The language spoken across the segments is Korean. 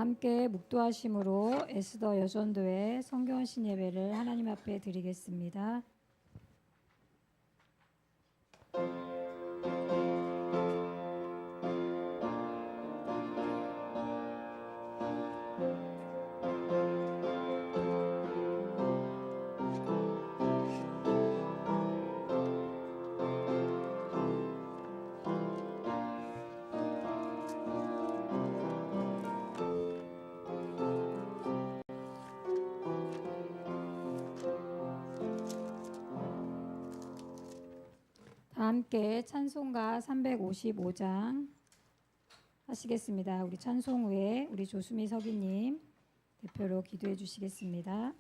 함께 묵도하심으로 에스더 여전도의 성경신 예배를 하나님 앞에 드리겠습니다. 다 함께 찬송가 355장 하시겠습니다. 우리 찬송 후에 우리 조수미 서기님 대표로 기도해 주시겠습니다.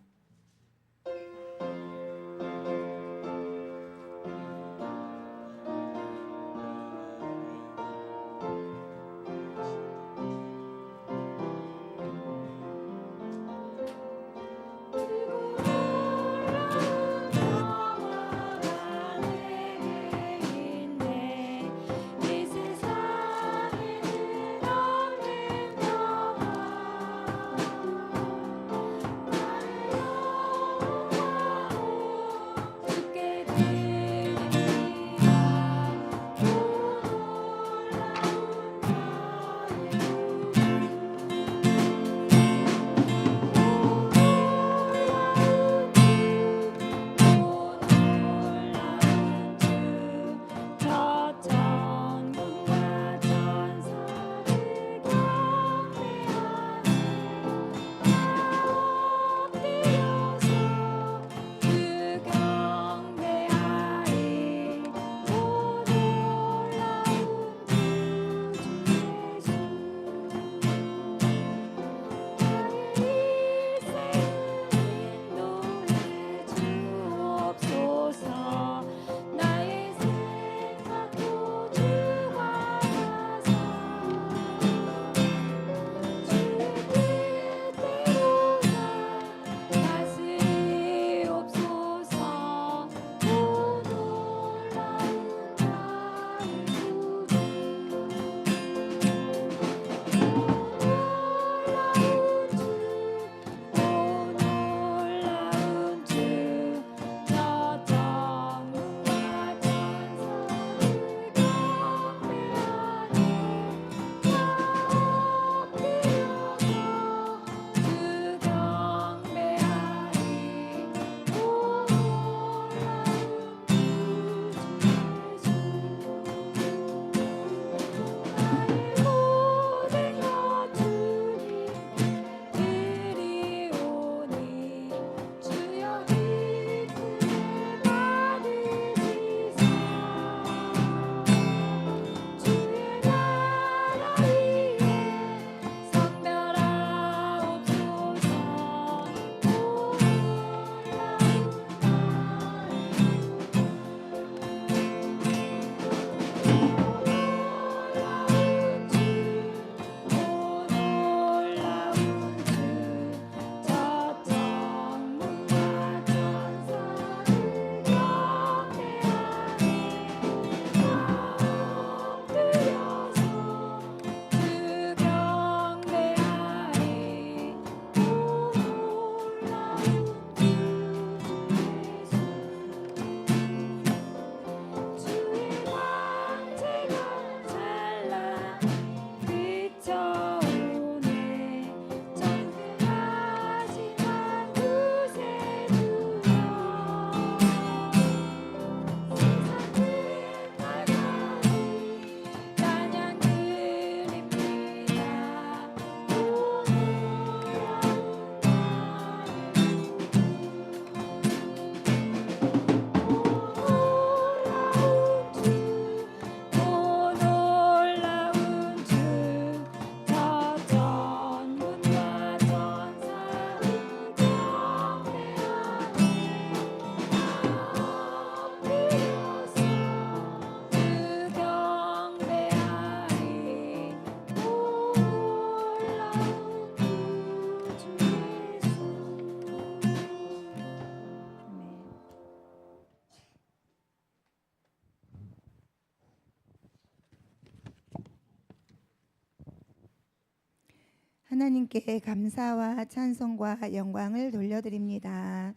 하나님께 감사와 찬송과 영광을 돌려드립니다.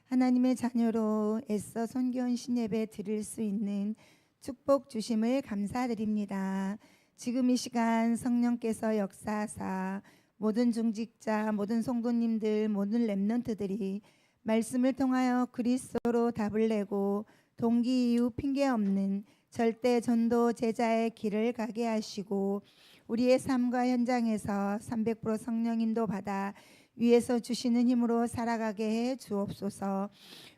하나님의 자녀로 애써 선교원 신예배 드릴 수 있는 축복 주심을 감사드립니다. 지금 이 시간 성령께서 역사하사 모든 중직자, 모든 성도님들, 모든 렘넌트들이 말씀을 통하여 그리스도로 답을 내고 동기 이유 핑계 없는 절대 전도 제자의 길을 가게 하시고 우리의 삶과 현장에서 300% 성령 인도 받아 위에서 주시는 힘으로 살아가게 해 주옵소서.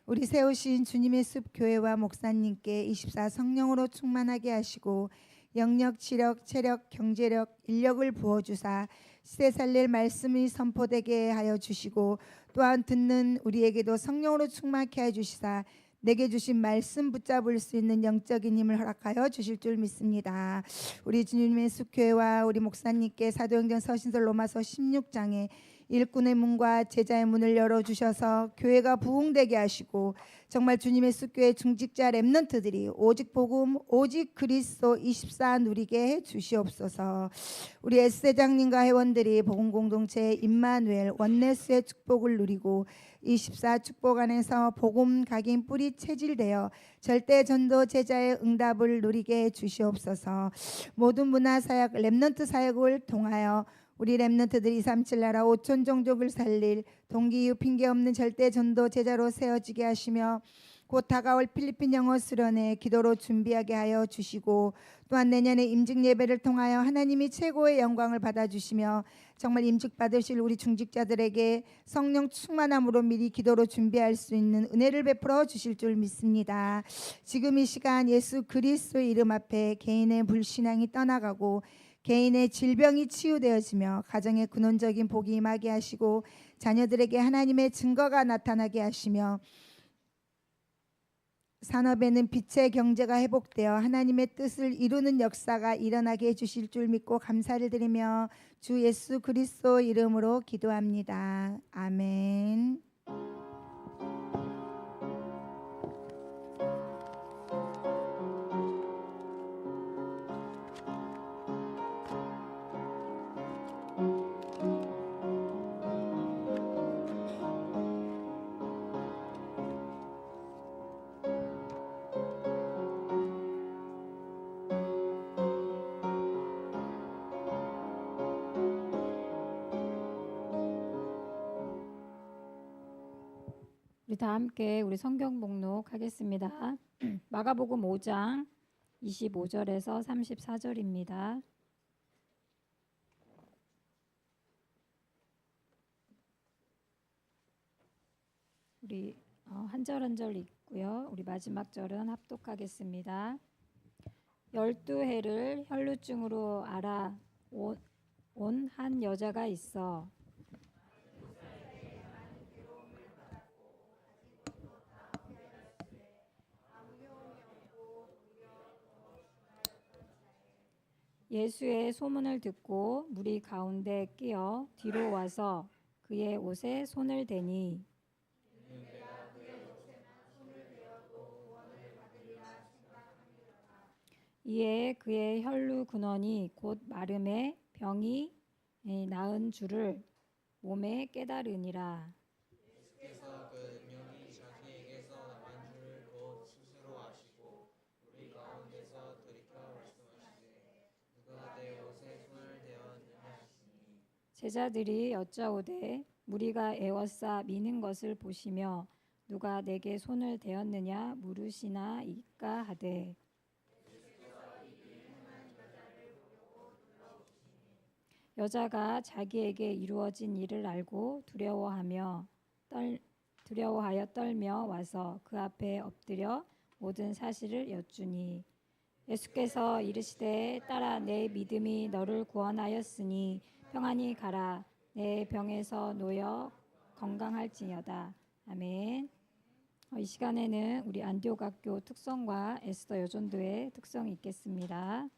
우리 세우신 주님의 숲 교회와 목사님께 24 성령으로 충만하게 하시고 영력, 지력, 체력, 경제력, 인력을 부어주사 시대 살릴 말씀이 선포되게 하여 주시고 또한 듣는 우리에게도 성령으로 충만케 해 주시사 내게 주신 말씀 붙잡을 수 있는 영적인 힘을 허락하여 주실 줄 믿습니다. 우리 주님의 숲교회와 우리 목사님께 사도행전 서신서 로마서 16장에 일꾼의 문과 제자의 문을 열어주셔서 교회가 부흥되게 하시고 정말 주님의 숲교회 중직자 렘넌트들이 오직 복음 오직 그리스도 24 누리게 해 주시옵소서. 우리 S대장님과 회원들이 복음 공동체 임마누엘 원네스의 축복을 누리고 24 축복 안에서 복음 각인 뿌리 체질되어 절대 전도 제자의 응답을 누리게 해 주시옵소서. 모든 문화 사역 렘넌트 사역을 통하여 우리 렘넌트들 237 나라 5천 종족을 살릴 동기이유 핑계 없는 절대 전도 제자로 세워지게 하시며 곧 다가올 필리핀 영어 수련회 기도로 준비하게 하여 주시고 또한 내년에 임직 예배를 통하여 하나님이 최고의 영광을 받아주시며 정말 임직 받으실 우리 중직자들에게 성령 충만함으로 미리 기도로 준비할 수 있는 은혜를 베풀어 주실 줄 믿습니다. 지금 이 시간 예수 그리스도의 이름 앞에 개인의 불신앙이 떠나가고 개인의 질병이 치유되어지며 가정의 근원적인 복이 임하게 하시고 자녀들에게 하나님의 증거가 나타나게 하시며 산업에는 빛의 경제가 회복되어 하나님의 뜻을 이루는 역사가 일어나게 해주실 줄 믿고 감사를 드리며 주 예수 그리스도 이름으로 기도합니다. 아멘. 우리 다 함께 우리 성경 목록 하겠습니다. 마가복음 5장 25절에서 34절입니다. 우리 한 절 한 절 읽고요. 우리 마지막 절은 합독하겠습니다. 12해를 혈루증으로 온 한 여자가 있어 예수의 소문을 듣고 무리 가운데 끼어 뒤로 와서 그의 옷에 손을 대니 이에 그의 혈루 근원이 곧 마름에 병이 나은 줄을 몸에 깨달으니라. 예수께서 그 능력이 자기에게서 나간 줄을 곧 스스로 아시고 우리 가운데서 돌이켜 말씀하시되 누가 내 옷에 손을 대었느냐 하시니 제자들이 여짜오되 무리가 애워싸 미는 것을 보시며 누가 내게 손을 대었느냐 물으시나이까 하되 여자가 자기에게 이루어진 일을 알고 두려워하여 떨며 와서 그 앞에 엎드려 모든 사실을 여쭈니 예수께서 이르시되 딸아 내 믿음이 너를 구원하였으니 평안히 가라 내 병에서 놓여 건강할지어다. 아멘. 이 시간에는 우리 안디옥 학교 특성과 에스더 여전도의 특성이 있겠습니다.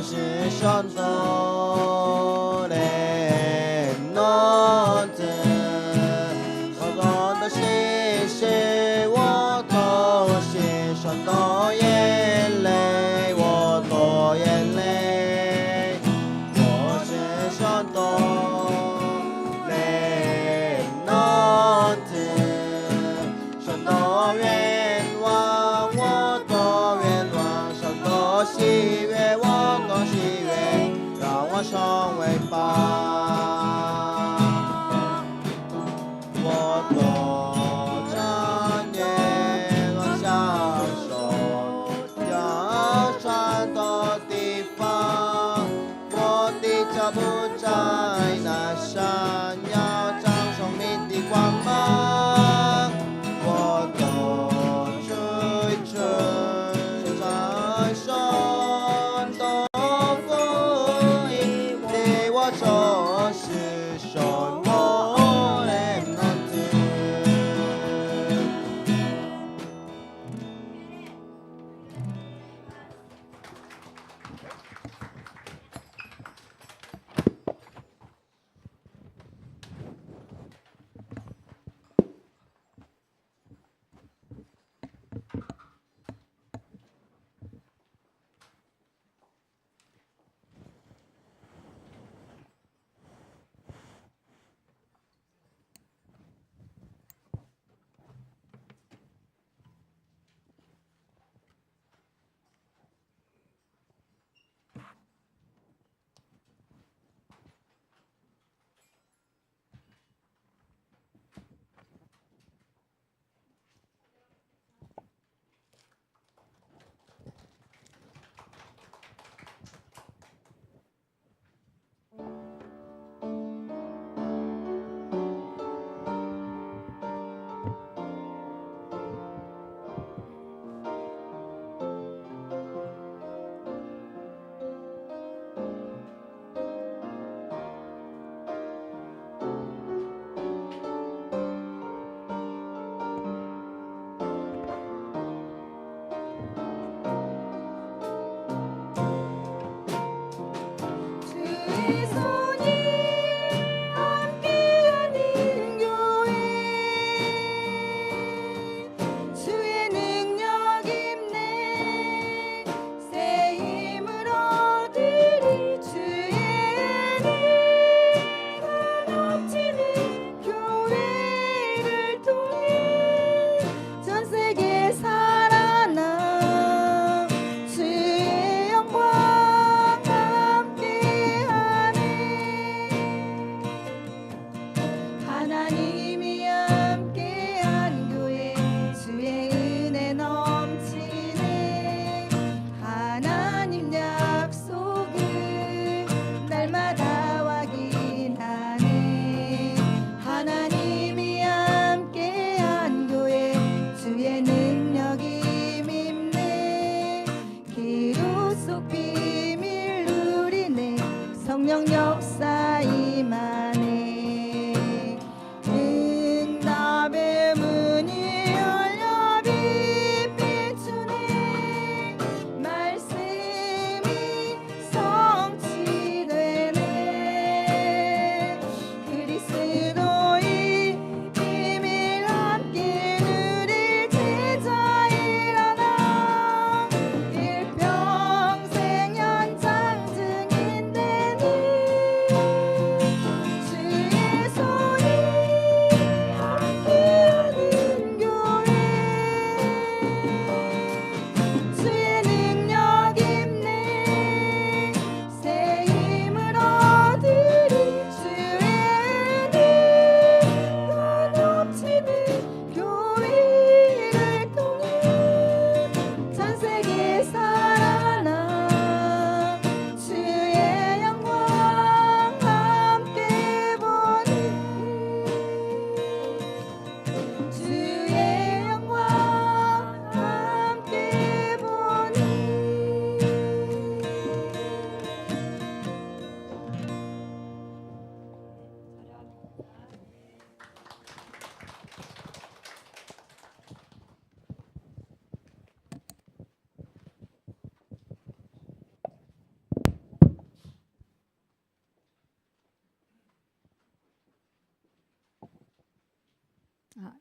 是神的联络的，我的心是我的心神的眼泪，我的眼泪，我是神的联络的，神的愿望，我的愿望，神的喜悦，我的喜悦，让我手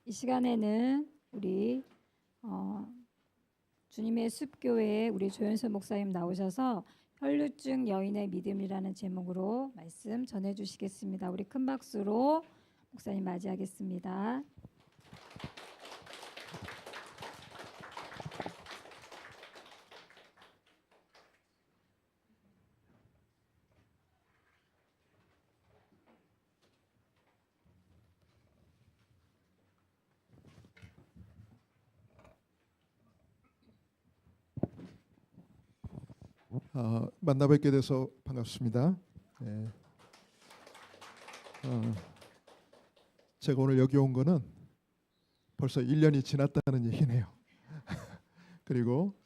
이 시간에는 우리 주님의 숲교회에 우리 조현수 목사님 나오셔서 혈루증 여인의 믿음이라는 제목으로 말씀 전해주시겠습니다. 우리 큰 박수로 목사님 맞이하겠습니다. 만나 뵙게 돼서 반갑습니다. 네. 제가 오늘 여기 온 거는 벌써 1년이 지났다는 얘기네요. 그리고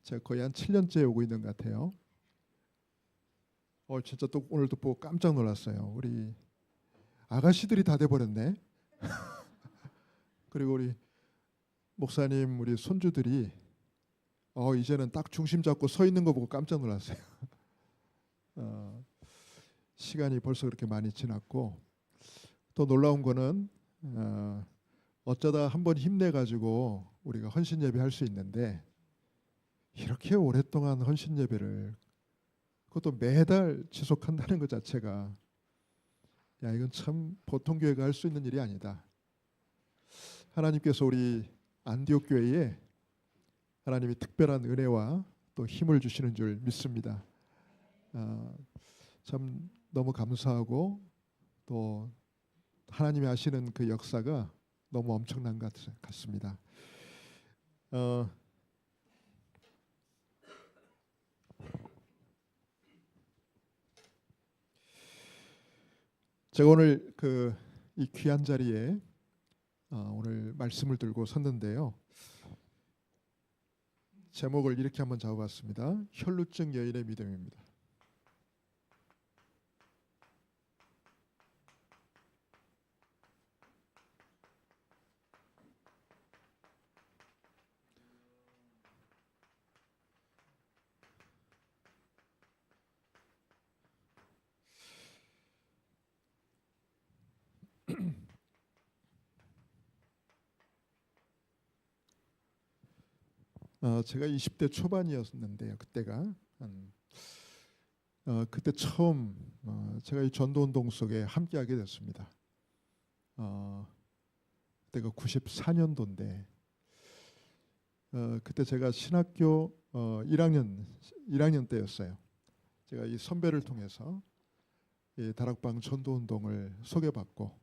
제가 거의 한 7년째 오고 있는 것 같아요. 진짜 또 오늘도 보고 깜짝 놀랐어요. 우리 아가씨들이 다 돼버렸네. 그리고 우리 목사님 우리 손주들이 이제는 딱 중심 잡고 서 있는 거 보고 깜짝 놀랐어요. 시간이 벌써 그렇게 많이 지났고 또 놀라운 거는 어쩌다 한번 힘내가지고 우리가 헌신 예배 할 수 있는데 이렇게 오랫동안 헌신 예배를 그것도 매달 지속한다는 것 자체가 이건 참 보통 교회가 할 수 있는 일이 아니다. 하나님께서 우리 안디옥 교회에 하나님이 특별한 은혜와 또 힘을 주시는 줄 믿습니다. 참 너무 감사하고 또 하나님이 하시는 그 역사가 너무 엄청난 것 같습니다. 제가 오늘 이 귀한 자리에 오늘 말씀을 들고 섰는데요. 제목을 이렇게 한번 잡아봤습니다. 혈루증 여인의 믿음입니다. 제가 20대 초반이었는데요. 그때가 그때 처음 제가 이 전도운동 속에 함께하게 됐습니다. 그때가 94년도인데 그때 제가 신학교 1학년 때였어요. 제가 이 선배를 통해서 이 다락방 전도운동을 소개받고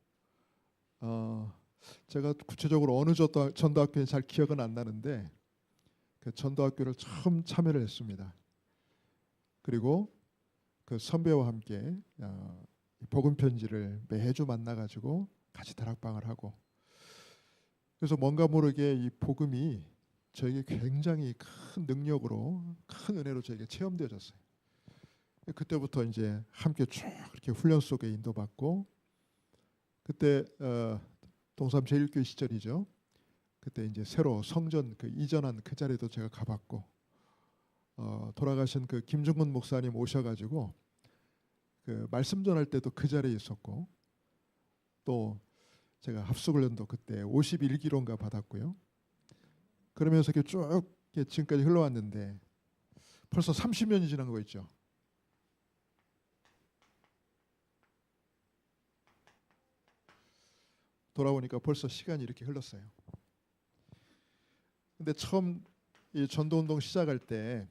제가 구체적으로 어느 전도학교에 잘 기억은 안 나는데 그 전도학교를 처음 참여를 했습니다. 그리고 그 선배와 함께 복음 편지를 매주 만나가지고 같이 다락방을 하고 그래서 뭔가 모르게 이 복음이 저에게 굉장히 큰 능력으로 큰 은혜로 저에게 체험되어졌어요. 그때부터 이제 함께 쭉 이렇게 훈련 속에 인도받고 그때 동삼 제1교회 시절이죠. 그때 이제 새로 성전 이전한 그 자리도 제가 가봤고 돌아가신 그 김중근 목사님 오셔가지고 그 말씀 전할 때도 그 자리에 있었고 또 제가 합숙훈련도 그때 51기로인가 받았고요. 그러면서 이렇게 쭉 지금까지 흘러왔는데 벌써 30년이 지난 거 있죠. 돌아보니까 벌써 시간이 이렇게 흘렀어요. 근데 처음 이 전도운동 시작할 때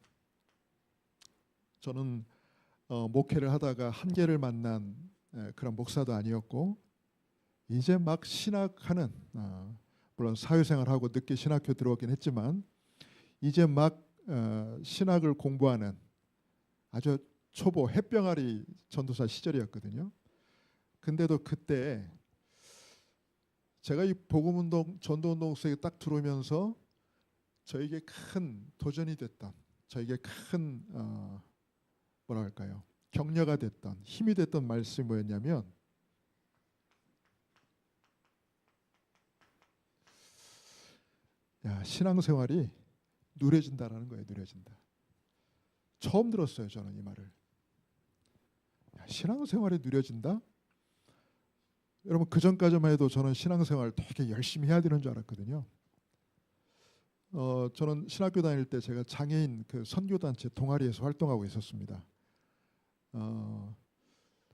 저는 목회를 하다가 한계를 만난 그런 목사도 아니었고 이제 막 신학하는 물론 사회생활하고 늦게 신학교 들어오긴 했지만 이제 막 신학을 공부하는 아주 초보 햇병아리 전도사 시절이었거든요. 근데도 그때 제가 이 복음운동 전도운동 속에 딱 들어오면서 저에게 큰 도전이 됐던 저에게 큰 뭐라 할까요? 격려가 됐던 힘이 됐던 말씀이 뭐였냐면 신앙생활이 누려진다라는 거예요. 누려진다. 처음 들었어요. 저는 이 말을. 신앙생활이 누려진다? 여러분 그 전까지만 해도 저는 신앙생활 되게 열심히 해야 되는 줄 알았거든요. 저는 신학교 다닐 때 제가 장애인 그 선교단체 동아리에서 활동하고 있었습니다.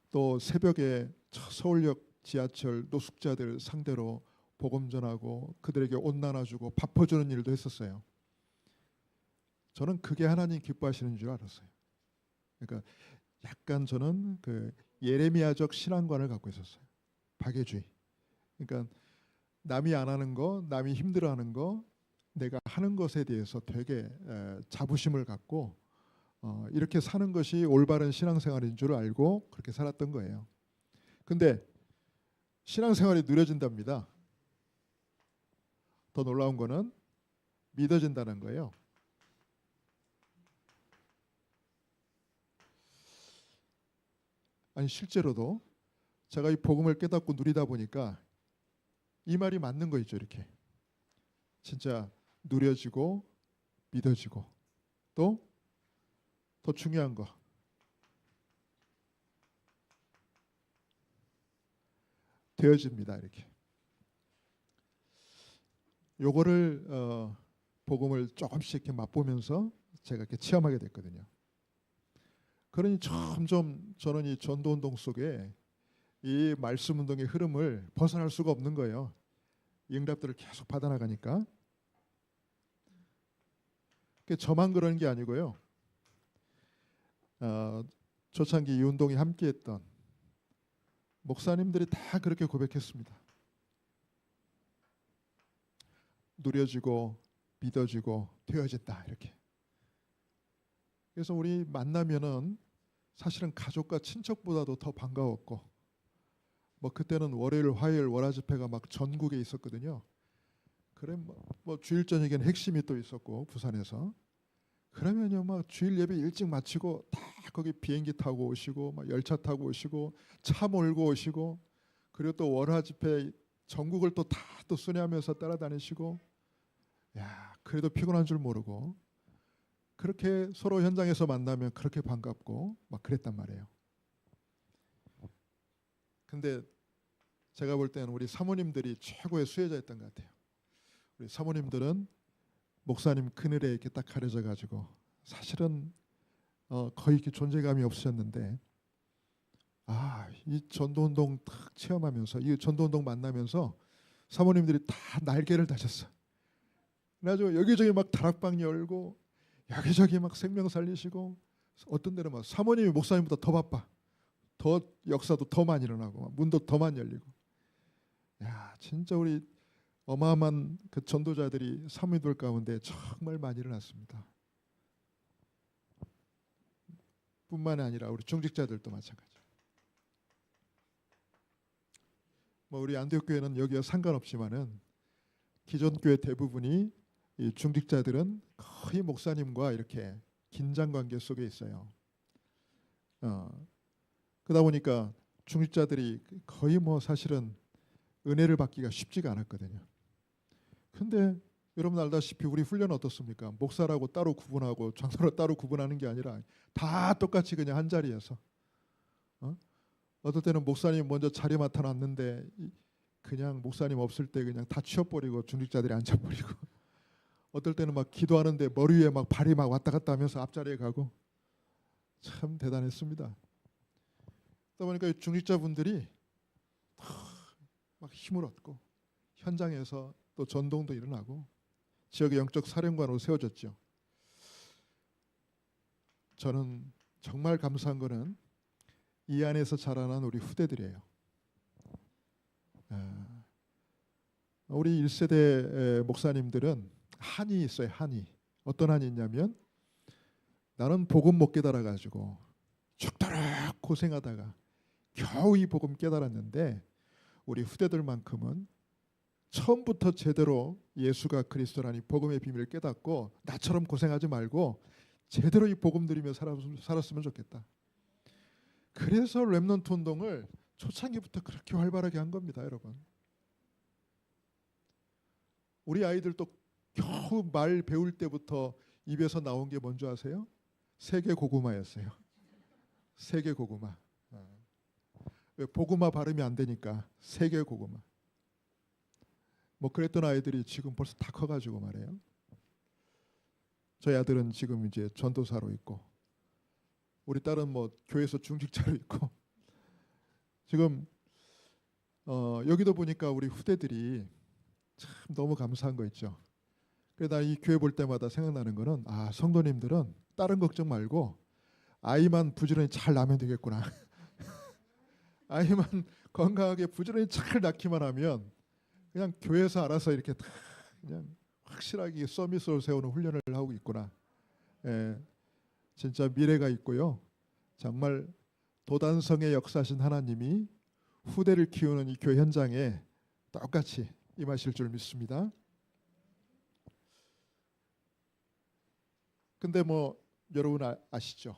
또 새벽에 서울역 지하철 노숙자들 상대로 복음 전하고 그들에게 옷 나눠주고 밥 퍼주는 일도 했었어요. 저는 그게 하나님 기뻐하시는 줄 알았어요. 그러니까 약간 저는 그 예레미야적 신앙관을 갖고 있었어요. 박애주의. 그러니까 남이 안 하는 거, 남이 힘들어하는 거, 내가 하는 것에 대해서 되게 자부심을 갖고 이렇게 사는 것이 올바른 신앙생활인 줄 알고 그렇게 살았던 거예요. 근데 신앙생활이 느려진답니다. 더 놀라운 거는 믿어진다는 거예요. 아니 실제로도 제가 이 복음을 깨닫고 누리다 보니까 이 말이 맞는 거 있죠. 이렇게 진짜 누려지고 믿어지고 또 더 중요한 거 되어집니다. 이렇게 요거를 복음을 조금씩 이렇게 맛보면서 제가 이렇게 체험하게 됐거든요. 그러니 점점 저는 이 전도운동 속에 이 말씀 운동의 흐름을 벗어날 수가 없는 거예요. 이 응답들을 계속 받아나가니까. 저만 그런 게 아니고요. 초창기 이 운동에 함께했던 목사님들이 다 그렇게 고백했습니다. 누려지고 믿어지고 되어진다 이렇게. 그래서 우리 만나면은 사실은 가족과 친척보다도 더 반가웠고, 뭐 그때는 월요일, 화요일 월화 집회가 막 전국에 있었거든요. 그래 뭐 주일 저녁에는 핵심이 또 있었고 부산에서. 그러면요 막 주일 예배 일찍 마치고 다 거기 비행기 타고 오시고 막 열차 타고 오시고 차 몰고 오시고, 그리고 또 월화 집회 전국을 또 다 또 순회하면서 따라다니시고, 야 그래도 피곤한 줄 모르고 그렇게 서로 현장에서 만나면 그렇게 반갑고 막 그랬단 말이에요. 근데 제가 볼 때는 우리 사모님들이 최고의 수혜자였던 것 같아요. 우리 사모님들은 목사님 그늘에 이렇게 딱 가려져 가지고 사실은 거의 이렇게 존재감이 없으셨는데, 이 전도운동 딱 체험하면서 이 전도운동 만나면서 사모님들이 다 날개를 다셨어. 그래가지고 여기저기 막 다락방 열고 여기저기 막 생명 살리시고, 어떤 데는 막 사모님이 목사님보다 더 바빠. 더 역사도 더 많이 일어나고 문도 더 많이 열리고. 야 진짜 우리 어마어마한 그 전도자들이 사모님들 가운데 정말 많이 일어났습니다. 뿐만 아니라 우리 중직자들도 마찬가지. 뭐 우리 안디옥 교회는 여기와 상관없지만은 기존 교회 대부분이 이 중직자들은 거의 목사님과 이렇게 긴장 관계 속에 있어요. 그러다 보니까 중직자들이 거의 뭐 사실은 은혜를 받기가 쉽지가 않았거든요. 근데 여러분 알다시피 우리 훈련 어떻습니까? 목사라고 따로 구분하고 장로로 따로 구분하는 게 아니라 다 똑같이 그냥 한 자리에서. 어떨 때는 목사님 먼저 자리 맡아놨는데 그냥 목사님 없을 때 그냥 다 치워버리고 중직자들이 앉아버리고, 어떨 때는 막 기도하는데 머리 위에 막 발이 막 왔다 갔다 하면서 앞자리에 가고, 참 대단했습니다. 그러다 보니까 중직자분들이 막 힘을 얻고 현장에서 또 전동도 일어나고 지역의 영적 사령관으로 세워졌죠. 저는 정말 감사한 거는 이 안에서 자라난 우리 후대들이에요. 우리 1세대 목사님들은 한이 있어요. 한이. 어떤 한이 있냐면, 나는 복음 못 깨달아 가지고 죽도록 고생하다가 겨우 이 복음 깨달았는데, 우리 후대들만큼은 처음부터 제대로 예수가 그리스도라니 복음의 비밀을 깨닫고 나처럼 고생하지 말고 제대로 이 복음 들이며 살았으면 좋겠다. 그래서 렘넌트 운동을 초창기부터 그렇게 활발하게 한 겁니다, 여러분. 우리 아이들도 겨우 말 배울 때부터 입에서 나온 게 뭔지 아세요? 세계 고구마였어요. 세계 고구마. 왜 고구마 발음이 안 되니까 세계 고구마. 뭐 그랬던 아이들이 지금 벌써 다 커가지고 말이에요. 저희 아들은 지금 이제 전도사로 있고, 우리 딸은 뭐 교회에서 중직자로 있고. 지금 여기도 보니까 우리 후대들이 참 너무 감사한 거 있죠. 그래서 이 교회 볼 때마다 생각나는 거는, 아, 성도님들은 다른 걱정 말고 아이만 부지런히 잘 낳으면 되겠구나. 아이만 건강하게 부지런히 잘 낳기만 하면 그냥 교회에서 알아서 이렇게 다 그냥 확실하게 서밋을 세우는 훈련을 하고 있구나. 예, 진짜 미래가 있고요. 정말 도단성의 역사신 하나님이 후대를 키우는 이 교회 현장에 똑같이 임하실 줄 믿습니다. 근데 뭐 여러분 아시죠?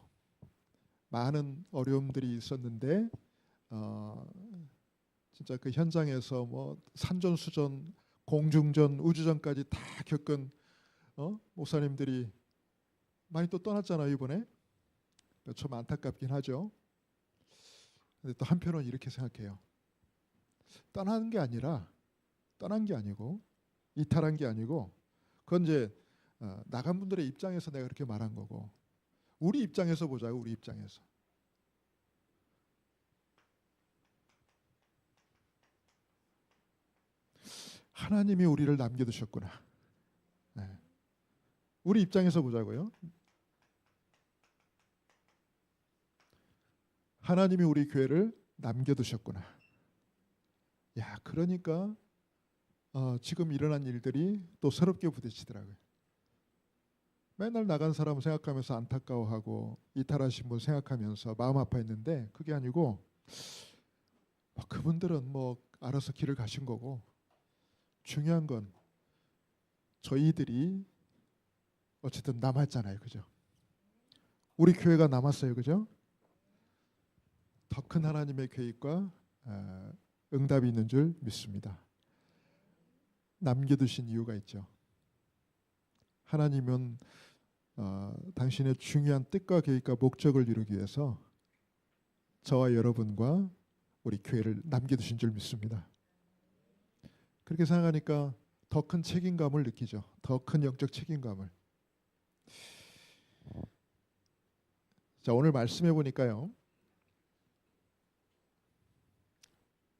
많은 어려움들이 있었는데 진짜 그 현장에서 뭐 산전수전, 공중전, 우주전까지 다 겪은 목사님들이 많이 또 떠났잖아요 이번에. 좀 안타깝긴 하죠. 근데 또 한편으로는 이렇게 생각해요. 떠난 게 아니고 이탈한 게 아니고, 그건 이제 나간 분들의 입장에서 내가 그렇게 말한 거고, 우리 입장에서 보자고. 우리 입장에서 하나님이 우리를 남겨두셨구나. 네. 우리 입장에서 보자고요. 하나님이 우리 교회를 남겨두셨구나. 야, 그러니까 지금 일어난 일들이 또 새롭게 부딪히더라고요. 맨날 나간 사람 생각하면서 안타까워하고 이탈하신 분 생각하면서 마음 아파했는데, 그게 아니고 그분들은 뭐 알아서 길을 가신 거고, 중요한 건 저희들이 어쨌든 남았잖아요, 그죠? 우리 교회가 남았어요, 그죠? 더 큰 하나님의 계획과 응답이 있는 줄 믿습니다. 남겨두신 이유가 있죠. 하나님은 당신의 중요한 뜻과 계획과 목적을 이루기 위해서 저와 여러분과 우리 교회를 남겨두신 줄 믿습니다. 그렇게 생각하니까 더 큰 책임감을 느끼죠. 더 큰 영적 책임감을. 자, 오늘 말씀해 보니까요,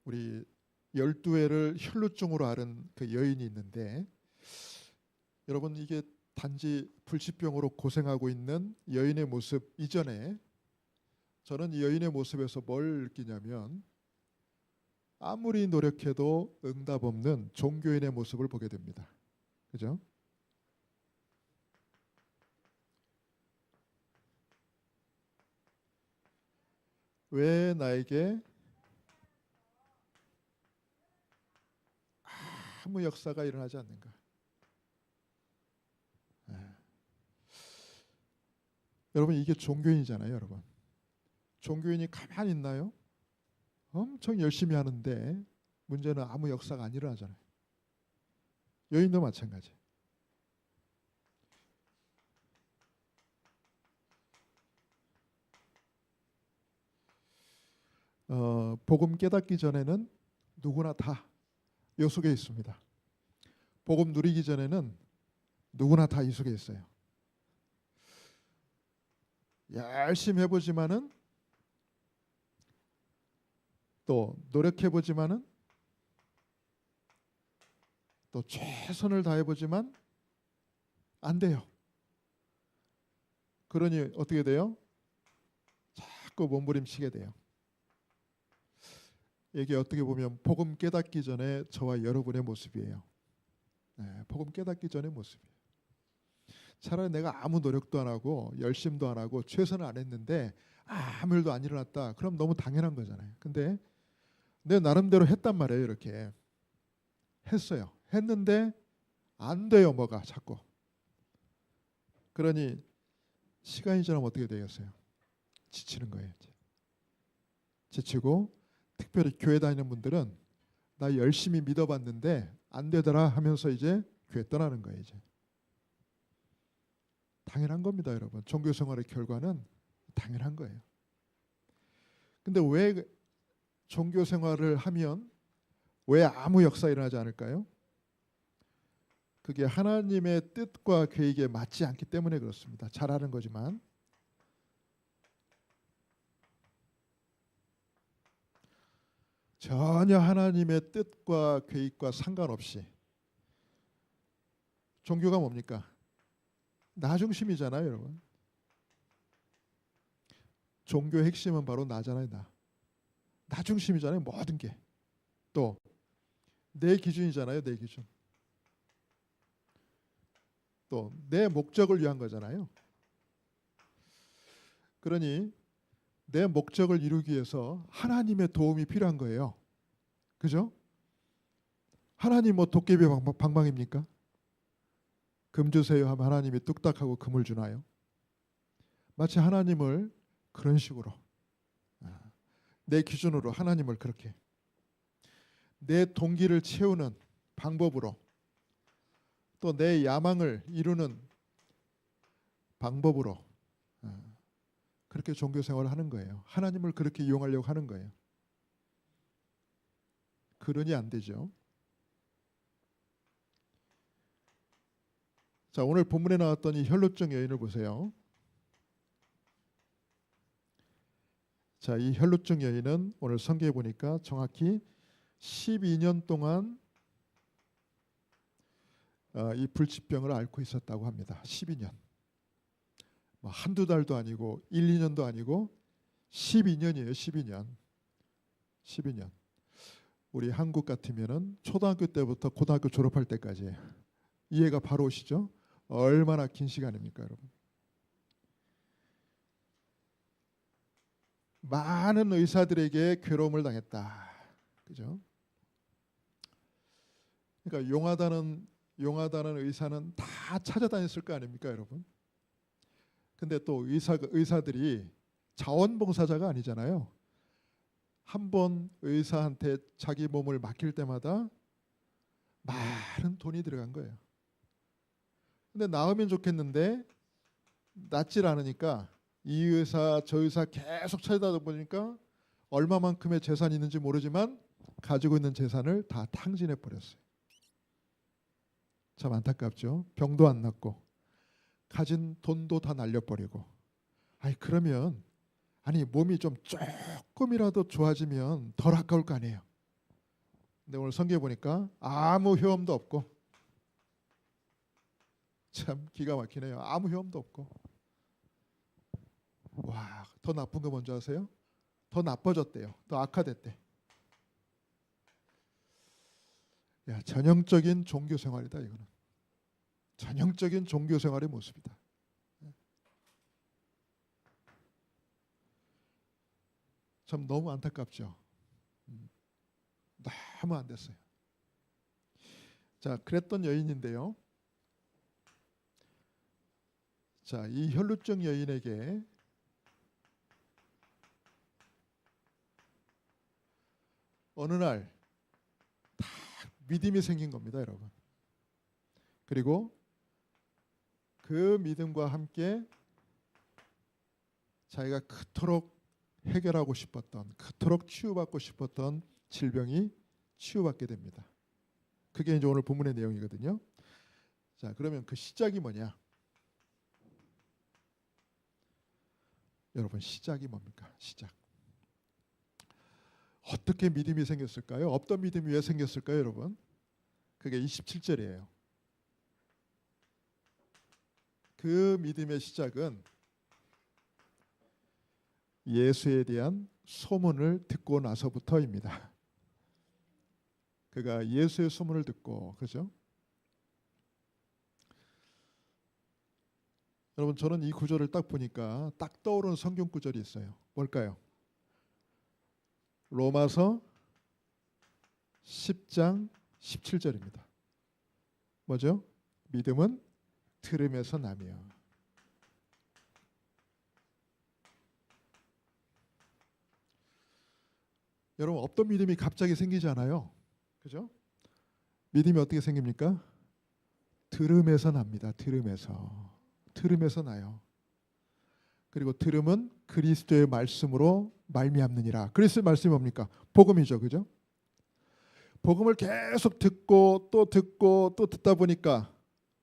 우리 12회를 혈루증으로 앓은 그 여인이 있는데, 여러분 이게 단지 불치병으로 고생하고 있는 여인의 모습 이전에 저는 이 여인의 모습에서 뭘 느끼냐면, 아무리 노력해도 응답 없는 종교인의 모습을 보게 됩니다. 그죠? 왜 나에게 아무 역사가 일어나지 않는가? 여러분 이게 종교인이잖아요, 여러분. 종교인이 가만히 있나요? 엄청 열심히 하는데 문제는 아무 역사가 안 일어나잖아요. 여인도 마찬가지. 복음 깨닫기 전에는 누구나 다 요 속에 있습니다. 복음 누리기 전에는 누구나 다 이 속에 있어요. 열심히 해보지만은, 또 노력해보지만은, 또 최선을 다해보지만 안 돼요. 그러니 어떻게 돼요? 자꾸 몸부림치게 돼요. 이게 어떻게 보면 복음 깨닫기 전에 저와 여러분의 모습이에요. 복음 깨닫기 전의 모습이에요. 차라리 내가 아무 노력도 안 하고 열심도 안 하고 최선을 안 했는데 아무 일도 안 일어났다. 그럼 너무 당연한 거잖아요. 근데 내 나름대로 했단 말이에요. 이렇게 했어요. 했는데 안 돼요. 뭐가 자꾸. 그러니 시간이 지나면 어떻게 되겠어요? 지치는 거예요. 이제. 지치고, 특별히 교회 다니는 분들은 나 열심히 믿어봤는데 안 되더라 하면서 이제 교회 떠나는 거예요. 이제. 당연한 겁니다, 여러분. 종교 생활의 결과는 당연한 거예요. 근데 왜 종교 생활을 하면 왜 아무 역사 일어나지 않을까요? 그게 하나님의 뜻과 계획에 맞지 않기 때문에 그렇습니다. 잘하는 거지만 전혀 하나님의 뜻과 계획과 상관없이 종교가 뭡니까? 나 중심이잖아요, 여러분. 종교의 핵심은 바로 나잖아요, 나. 나 중심이잖아요, 모든 게. 또 내 기준이잖아요, 내 기준. 또 내 목적을 위한 거잖아요. 그러니 내 목적을 이루기 위해서 하나님의 도움이 필요한 거예요. 그죠? 하나님 뭐 도깨비 방방입니까? 금 주세요 하면 하나님이 뚝딱하고 금을 주나요? 마치 하나님을 그런 식으로 내 기준으로 하나님을 그렇게 내 동기를 채우는 방법으로 또 내 야망을 이루는 방법으로 그렇게 종교 생활을 하는 거예요. 하나님을 그렇게 이용하려고 하는 거예요. 그러니 안 되죠. 자, 오늘 본문에 나왔던 이 혈루증 여인을 보세요. 자, 이 혈루증 여인은 오늘 성경에 보니까 정확히 12년 동안 이 불치병을 앓고 있었다고 합니다. 12년. 뭐 한두 달도 아니고 1, 2년도 아니고 12년이에요. 12년. 12년. 우리 한국 같으면은 초등학교 때부터 고등학교 졸업할 때까지 이해가 바로 오시죠? 얼마나 긴 시간입니까, 여러분? 많은 의사들에게 괴로움을 당했다. 그죠? 그러니까 용하다는 의사는 다 찾아다녔을 거 아닙니까, 여러분? 근데 또 의사들이 자원봉사자가 아니잖아요. 한 번 의사한테 자기 몸을 맡길 때마다 많은 돈이 들어간 거예요. 근데 나으면 좋겠는데 낫질 않으니까 이 의사 저 의사 계속 찾아다 보니까 얼마만큼의 재산이 있는지 모르지만 가지고 있는 재산을 다 탕진해 버렸어요. 참 안타깝죠. 병도 안 낫고 가진 돈도 다 날려버리고. 그러면 몸이 좀 조금이라도 좋아지면 덜 아까울 거 아니에요. 근데 오늘 성경에 보니까 아무 효험도 없고 참 기가 막히네요. 아무 효험도 없고. 와, 더 나쁜 거 뭔지 아세요? 더 나빠졌대요. 더 악화됐대. 야, 전형적인 종교 생활이다 이거는. 전형적인 종교 생활의 모습이다. 참 너무 안타깝죠. 너무 안 됐어요. 자, 그랬던 여인인데요. 자, 이 혈루증 여인에게 어느 날 딱 믿음이 생긴 겁니다, 여러분. 그리고 그 믿음과 함께 자기가 그토록 해결하고 싶었던, 그토록 치유받고 싶었던 질병이 치유받게 됩니다. 그게 이제 오늘 본문의 내용이거든요. 자, 그러면 그 시작이 뭐냐? 여러분, 시작이 뭡니까? 시작. 어떻게 믿음이 생겼을까요? 없던 믿음이 왜 생겼을까요, 여러분? 그게 27절이에요. 그 믿음의 시작은 예수에 대한 소문을 듣고 나서부터입니다. 그가 예수의 소문을 듣고, 그죠? 여러분, 저는 이 구절을 딱 보니까 딱 떠오르는 성경 구절이 있어요. 뭘까요? 로마서 10장 17절입니다. 뭐죠? 믿음은 들음에서 나며. 여러분, 없던 믿음이 갑자기 생기지 않아요. 그죠? 믿음이 어떻게 생깁니까? 들음에서 납니다. 들음에서 나요. 그리고 들음은 그리스도의 말씀으로 말미암느니라. 그리스도의 말씀이 뭡니까? 복음이죠, 그죠? 복음을 계속 듣고 또 듣고 또 듣다 보니까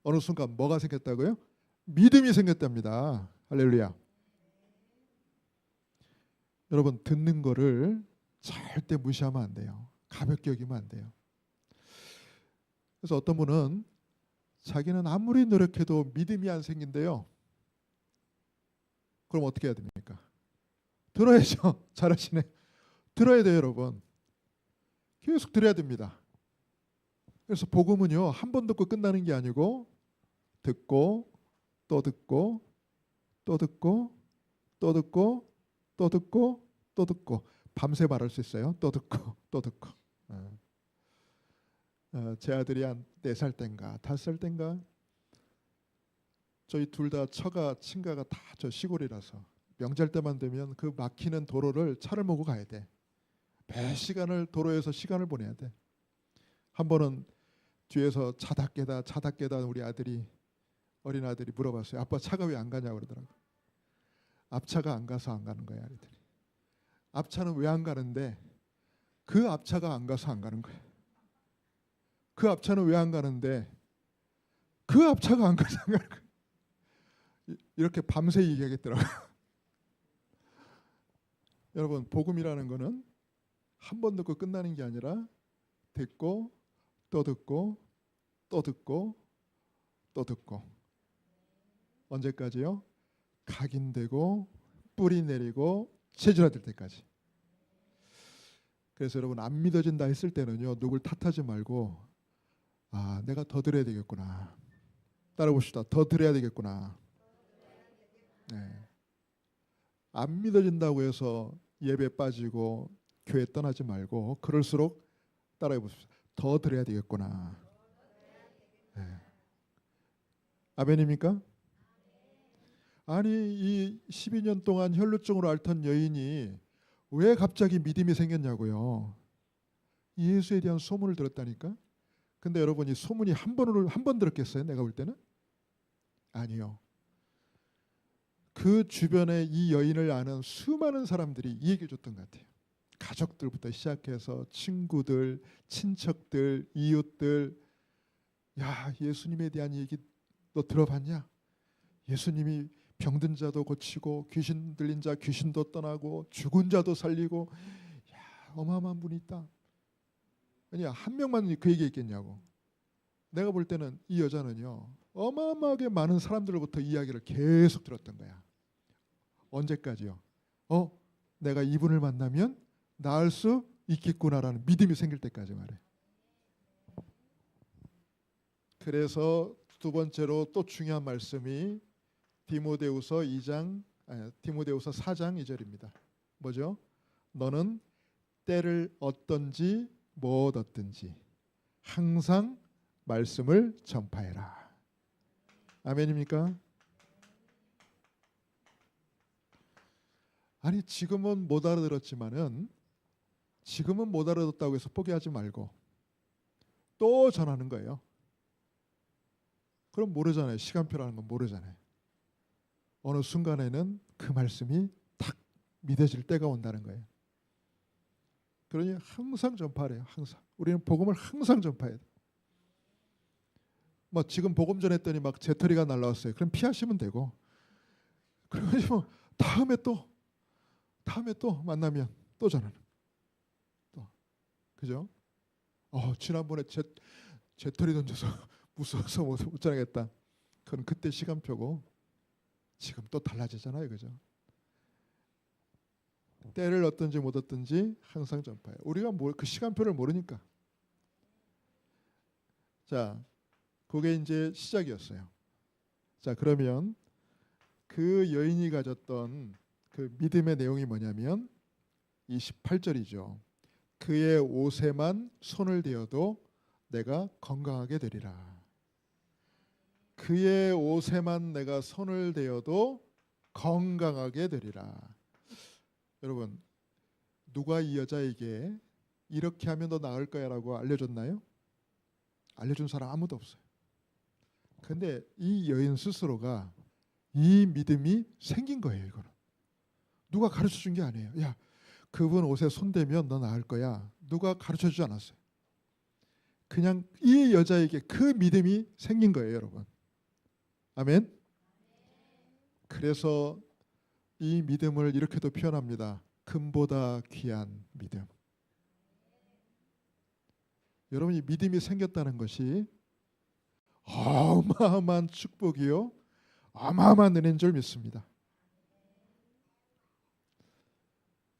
어느 순간 뭐가 생겼다고요? 믿음이 생겼답니다. 할렐루야. 여러분, 듣는 거를 절대 무시하면 안 돼요. 가볍게 여기면 안 돼요. 그래서 어떤 분은 자기는 아무리 노력해도 믿음이 안 생긴대요. 그럼 어떻게 해야 됩니까? 들어야죠. 잘하시네. 들어야 돼요, 여러분. 계속 들어야 됩니다. 그래서 복음은요, 한 번 듣고 끝나는 게 아니고 듣고 또 듣고 또 듣고 또 듣고 또 듣고 또 듣고 밤새 말할 수 있어요. 또 듣고 또 듣고. 제 아들이 한 4살 땐가 5살 땐가 저희 둘 다 처가 친가가 다 저 시골이라서 명절 때만 되면 그 막히는 도로를 차를 몰고 가야 돼. 몇 시간을 도로에서 시간을 보내야 돼. 한 번은 뒤에서 차다 깨다 우리 아들이 어린 아들이 물어봤어요. 아빠 차가 왜 안 가냐고 그러더라고. 앞차가 안 가서 안 가는 거야. 그랬더니 앞차는 왜 안 가는데 그 앞차가 안 가서 안 가는 거야. 그 앞차는 왜 안 가는데 그 앞차가 안 가서 안 가는 거야. 이렇게 밤새 얘기하겠더라고요. 여러분, 복음이라는 거는 한 번 듣고 끝나는 게 아니라 듣고 또 듣고 또 듣고 또 듣고 언제까지요? 각인되고 뿌리 내리고 체질화될 때까지. 그래서 여러분, 안 믿어진다 했을 때는요, 누굴 탓하지 말고 내가 더 들어야 되겠구나. 따라봅시다. 더 들어야 되겠구나. 네. 안 믿어진다고 해서 예배 빠지고 교회 떠나지 말고 그럴수록 따라해 보십시오. 더 들어야 되겠구나. 네. 아멘입니까? 아니, 이 12년 동안 혈루증으로 앓던 여인이 왜 갑자기 믿음이 생겼냐고요. 예수에 대한 소문을 들었다니까. 근데 여러분, 이 소문이 한 번 들었겠어요? 내가 볼 때는 아니요. 그 주변에 이 여인을 아는 수많은 사람들이 이 얘기를 줬던 것 같아요. 가족들부터 시작해서 친구들, 친척들, 이웃들. 야, 예수님에 대한 얘기 너 들어봤냐? 예수님이 병든 자도 고치고 귀신 들린 자 귀신도 떠나고 죽은 자도 살리고, 야, 어마어마한 분이 있다. 아니, 한 명만 그 얘기했겠냐고. 내가 볼 때는 이 여자는요, 어마어마하게 많은 사람들로부터 이야기를 계속 들었던 거야. 언제까지요? 내가 이분을 만나면 나을 수 있겠구나라는 믿음이 생길 때까지 말해. 그래서 두 번째로 또 중요한 말씀이 디모데후서 4장 2절입니다. 뭐죠? 너는 때를 얻든지 못 얻든지 항상 말씀을 전파해라. 아멘입니까? 아니, 지금은 못 알아들었지만은 지금은 못 알아듣다고 해서 포기하지 말고 또 전하는 거예요. 그럼 모르잖아요. 시간표라는 건 모르잖아요. 어느 순간에는 그 말씀이 딱 믿어질 때가 온다는 거예요. 그러니 항상 전파해요. 항상. 우리는 복음을 항상 전파해야 돼. 뭐 지금 복음 전했더니 막 재털이가 날라왔어요. 그럼 피하시면 되고. 그래가지고 다음에 또 만나면 또 전하는. 또 그죠? 지난번에 재털이 던져서 무서워서 못 전하겠다. 그건 그때 시간표고 지금 또 달라지잖아요, 그죠? 때를 얻든지 못 얻든지 항상 전파해. 우리가 그 시간표를 모르니까. 자, 그게 이제 시작이었어요. 자, 그러면 그 여인이 가졌던 그 믿음의 내용이 뭐냐면 28절이죠. 그의 옷에만 손을 대어도 내가 건강하게 되리라. 그의 옷에만 내가 손을 대어도 건강하게 되리라. 여러분, 누가 이 여자에게 이렇게 하면 너 나을 거야 라고 알려줬나요? 알려준 사람 아무도 없어요. 근데 이 여인 스스로가 이 믿음이 생긴 거예요. 이거는 누가 가르쳐 준 게 아니에요. 야, 그분 옷에 손대면 너 나을 거야. 누가 가르쳐 주지 않았어요. 그냥 이 여자에게 그 믿음이 생긴 거예요, 여러분. 아멘. 그래서 이 믿음을 이렇게도 표현합니다. 금보다 귀한 믿음. 여러분, 이 믿음이 생겼다는 것이 어마어마한 축복이요, 어마어마한 은혜인 줄 믿습니다.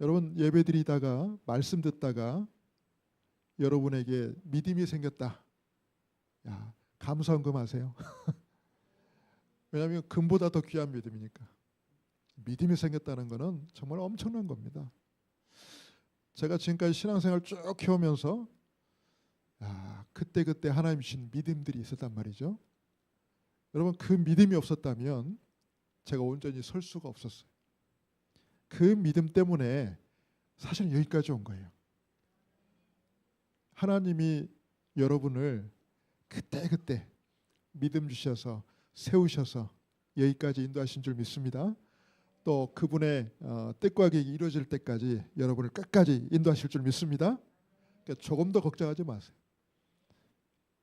여러분, 예배 드리다가 말씀 듣다가 여러분에게 믿음이 생겼다. 야, 감사한금하세요. 왜냐하면 금보다 더 귀한 믿음이니까. 믿음이 생겼다는 것은 정말 엄청난 겁니다. 제가 지금까지 신앙생활 쭉 해오면서 그때 하나님 주신 믿음들이 있었단 말이죠. 여러분, 그 믿음이 없었다면 제가 온전히 설 수가 없었어요. 그 믿음 때문에 사실은 여기까지 온 거예요. 하나님이 여러분을 그때 믿음 주셔서 세우셔서 여기까지 인도하신 줄 믿습니다. 또 그분의 뜻과 계획이 이루어질 때까지 여러분을 끝까지 인도하실 줄 믿습니다. 그러니까 조금 더 걱정하지 마세요.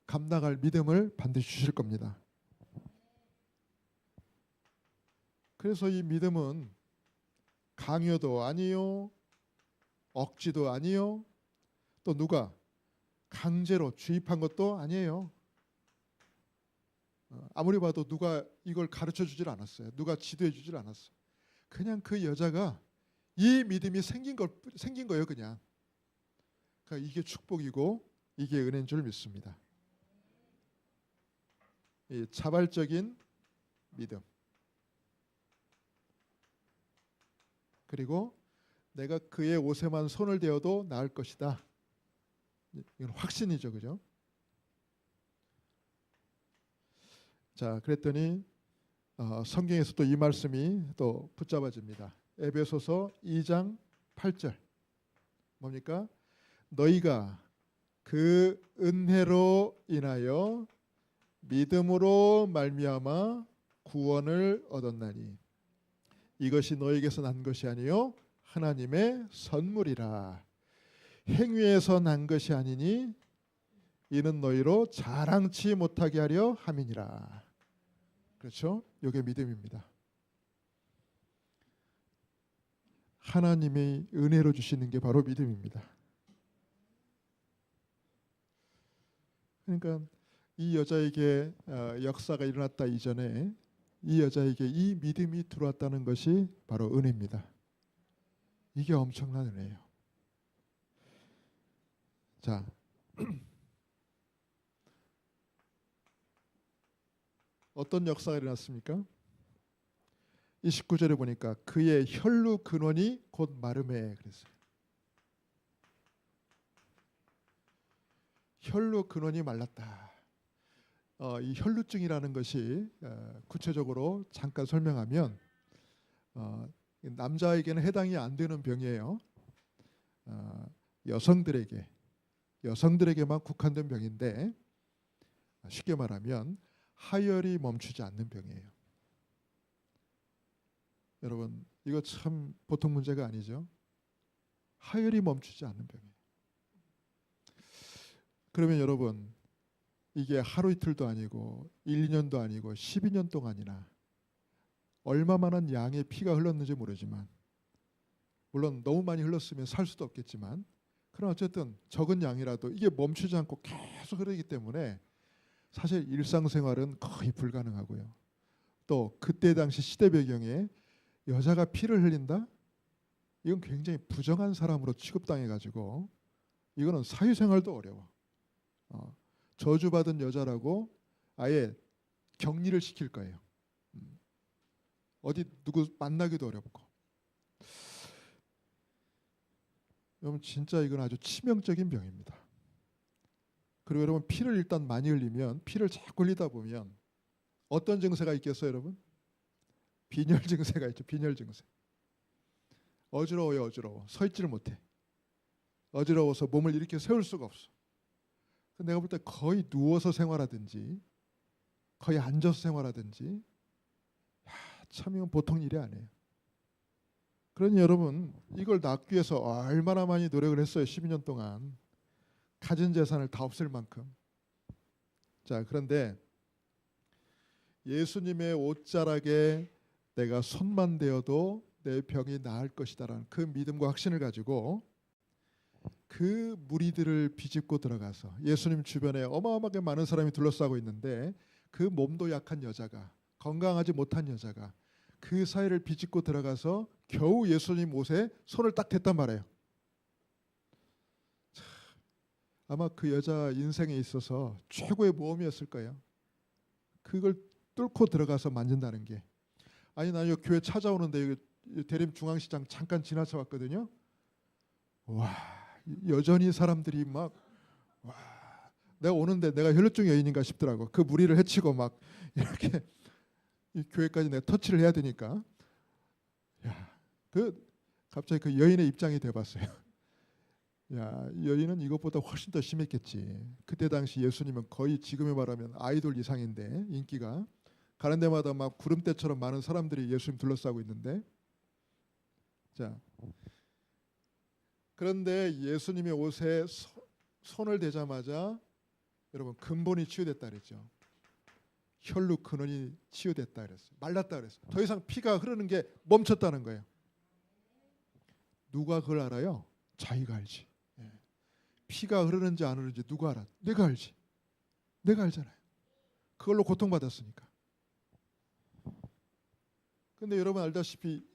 감당할 믿음을 반드시 주실 겁니다. 그래서 이 믿음은 강요도 아니요, 억지도 아니요, 또 누가 강제로 주입한 것도 아니에요. 아무리 봐도 누가 이걸 가르쳐 주질 않았어요. 누가 지도해 주질 않았어요. 그냥 그 여자가 이 믿음이 생긴 거예요, 그냥. 그러니까 이게 축복이고 이게 은혜인 줄 믿습니다. 이 자발적인 믿음. 그리고 내가 그의 옷에만 손을 대어도 나을 것이다. 이건 확신이죠, 그죠? 자, 그랬더니 성경에서 또 이 말씀이 또 붙잡아집니다. 에베소서 2장 8절. 뭡니까? 너희가 그 은혜로 인하여 믿음으로 말미암아 구원을 얻었나니 이것이 너희에게서 난 것이 아니요 하나님의 선물이라. 행위에서 난 것이 아니니 이는 너희로 자랑치 못하게 하려 함이니라. 그렇죠? 이게 믿음입니다. 하나님의 은혜로 주시는 게 바로 믿음입니다. 그러니까 이 여자에게 역사가 일어났다 이전에 이 여자에게 이 믿음이 들어왔다는 것이 바로 은혜입니다. 이게 엄청난 은혜예요. 자, 어떤 역사가 일어났습니까? 29절에 보니까 그의 혈루 근원이 곧 마르매 그랬어요. 혈루 근원이 말랐다. 이 혈루증이라는 것이 구체적으로 잠깐 설명하면 남자에게는 해당이 안 되는 병이에요. 여성들에게만 국한된 병인데 쉽게 말하면 하혈이 멈추지 않는 병이에요. 여러분, 이거 참 보통 문제가 아니죠. 하혈이 멈추지 않는 병이에요. 그러면 여러분, 이게 하루 이틀도 아니고 1, 2년도 아니고 12년 동안이나 얼마만한 양의 피가 흘렀는지 모르지만, 물론 너무 많이 흘렀으면 살 수도 없겠지만, 그러나 어쨌든 적은 양이라도 이게 멈추지 않고 계속 흐르기 때문에 사실 일상생활은 거의 불가능하고요. 또 그때 당시 시대 배경에 여자가 피를 흘린다? 이건 굉장히 부정한 사람으로 취급당해가지고 이거는 사회생활도 어려워. 저주받은 여자라고 아예 격리를 시킬 거예요. 어디 누구 만나기도 어렵고. 여러분, 진짜 이건 아주 치명적인 병입니다. 그리고 여러분, 피를 일단 많이 흘리면, 피를 자꾸 흘리다 보면 어떤 증세가 있겠어요, 여러분? 빈혈 증세가 있죠. 빈혈 증세. 어지러워요, 어지러워. 서 있지를 못해. 어지러워서 몸을 이렇게 세울 수가 없어. 내가 볼 때 거의 누워서 생활하든지 거의 앉아서 생활하든지 참 이건 보통 일이 아니에요. 그러니 여러분 이걸 낳기 위해서 얼마나 많이 노력을 했어요. 12년 동안 가진 재산을 다 없앨 만큼. 자, 그런데 예수님의 옷자락에 내가 손만 대어도 내 병이 나을 것이다라는 그 믿음과 확신을 가지고 그 무리들을 비집고 들어가서 예수님 주변에 어마어마하게 많은 사람이 둘러싸고 있는데 그 몸도 약한 여자가, 건강하지 못한 여자가 그 사이를 비집고 들어가서 겨우 예수님 옷에 손을 딱 댔단 말이에요. 참, 아마 그 여자 인생에 있어서 최고의 모험이었을 거예요. 그걸 뚫고 들어가서 만진다는 게. 아니 나 여기 교회 찾아오는데 여기 대림 중앙시장 잠깐 지나쳐 왔거든요. 와, 여전히 사람들이 막 와, 내가 오는데 내가 혈루증 여인인가 싶더라고. 그 무리를 헤치고 막 이렇게 이 교회까지 내가 터치를 해야 되니까. 야, 그 갑자기 그 여인의 입장이 돼봤어요. 야, 여인은 이것보다 훨씬 더 심했겠지. 그때 당시 예수님은 거의 지금에 말하면 아이돌 이상인데 인기가 가는 데마다 막 구름대처럼 많은 사람들이 예수님 둘러싸고 있는데. 자, 그런데 예수님의 옷에 손을 대자마자 여러분 근본이 치유됐다 그랬죠. 혈루 근원이 치유됐다 그랬어요. 말랐다 그랬어요. 더 이상 피가 흐르는 게 멈췄다는 거예요. 누가 그걸 알아요? 자기가 알지. 예. 피가 흐르는지 안 흐르는지 누가 알아? 내가 알지. 내가 알잖아요. 그걸로 고통받았으니까. 근데 여러분 알다시피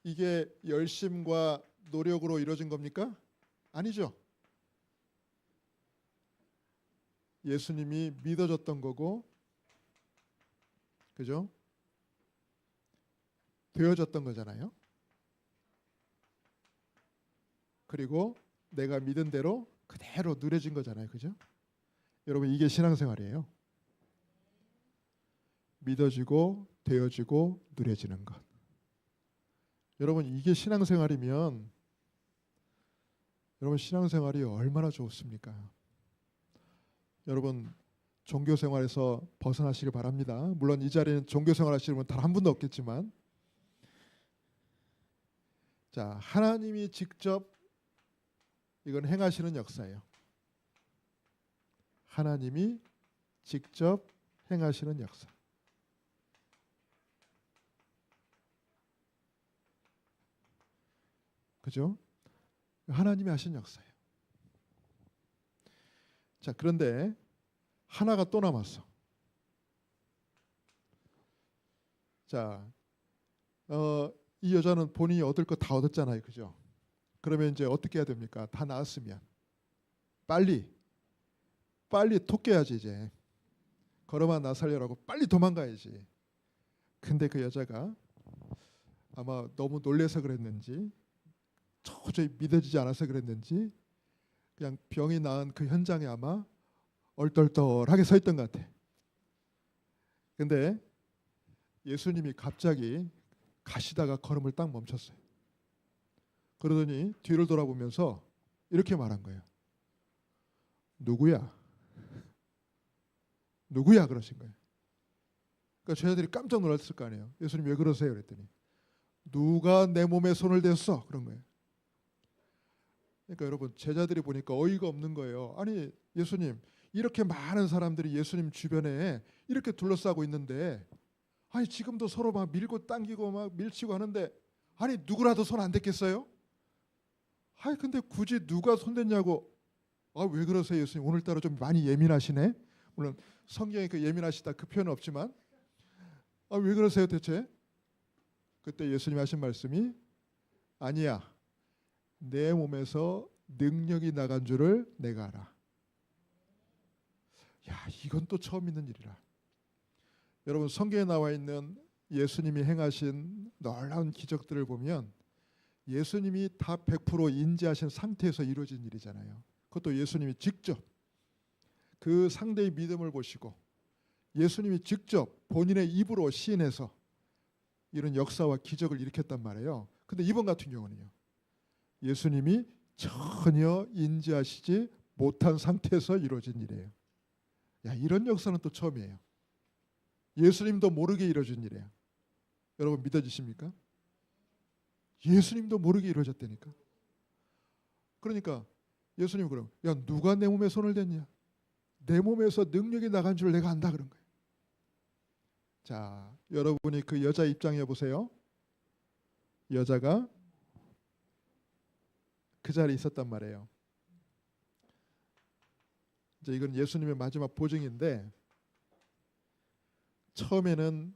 이게 열심과 노력으로 이루어진 겁니까? 아니죠. 예수님이 믿어졌던 거고, 그죠? 되어졌던 거잖아요. 그리고 내가 믿은 대로 그대로 누려진 거잖아요. 그죠? 여러분 이게 신앙생활이에요. 믿어지고 되어지고 누려지는 것. 여러분 이게 신앙생활이면 여러분 신앙생활이 얼마나 좋습니까? 여러분 종교생활에서 벗어나시길 바랍니다. 물론 이 자리에는 종교생활 하시는 분 단 한 분도 없겠지만, 자, 하나님이 직접 이건 행하시는 역사예요. 하나님이 직접 행하시는 역사. 그죠? 하나님이 하신 역사예요. 자, 그런데 하나가 또 남았어. 자, 이 여자는 본인이 얻을 거 다 얻었잖아요, 그죠? 그러면 이제 어떻게 해야 됩니까? 다 나았으면 빨리 토끼야지 이제. 걸어만 나살려라고 빨리 도망가야지. 근데 그 여자가 아마 너무 놀래서 그랬는지 도저히 믿어지지 않아서 그랬는지 그냥 병이 나은 그 현장에 아마 얼떨떨하게 서 있던 것 같아. 근데 예수님이 갑자기 가시다가 걸음을 딱 멈췄어요. 그러더니 뒤를 돌아보면서 이렇게 말한 거예요. 누구야? 누구야? 그러신 거예요. 그러니까 제자들이 깜짝 놀랐을 거 아니에요. 예수님 왜 그러세요? 그랬더니 누가 내 몸에 손을 댔어? 그런 거예요. 그러니까 여러분 제자들이 보니까 어이가 없는 거예요. 아니 예수님 이렇게 많은 사람들이 예수님 주변에 이렇게 둘러싸고 있는데 아니 지금도 서로 막 밀고 당기고 막 밀치고 하는데 아니 누구라도 손 안 댔겠어요? 아니 근데 굳이 누가 손 댔냐고. 아 왜 그러세요 예수님? 오늘따라 좀 많이 예민하시네. 물론 성경에 그 예민하시다 그 표현은 없지만 아 왜 그러세요 대체? 그때 예수님 하신 말씀이 아니야. 내 몸에서 능력이 나간 줄을 내가 알아. 야 이건 또 처음 있는 일이라. 여러분 성경에 나와 있는 예수님이 행하신 놀라운 기적들을 보면 예수님이 다 100% 인지하신 상태에서 이루어진 일이잖아요. 그것도 예수님이 직접 그 상대의 믿음을 보시고 예수님이 직접 본인의 입으로 시인해서 이런 역사와 기적을 일으켰단 말이에요. 근데 이번 같은 경우는요. 예수님이 전혀 인지하시지 못한 상태에서 이루어진 일이에요. 야 이런 역사는 또 처음이에요. 예수님도 모르게 이루어진 일이에요. 여러분 믿어지십니까? 예수님도 모르게 이루어졌다니까. 그러니까 예수님 그럼 야 누가 내 몸에 손을 댔냐? 내 몸에서 능력이 나간 줄 내가 안다 그런 거예요. 자, 여러분이 그 여자 입장해 보세요. 여자가 그 자리에 있었단 말이에요. 이제 이건 예수님의 마지막 보증인데 처음에는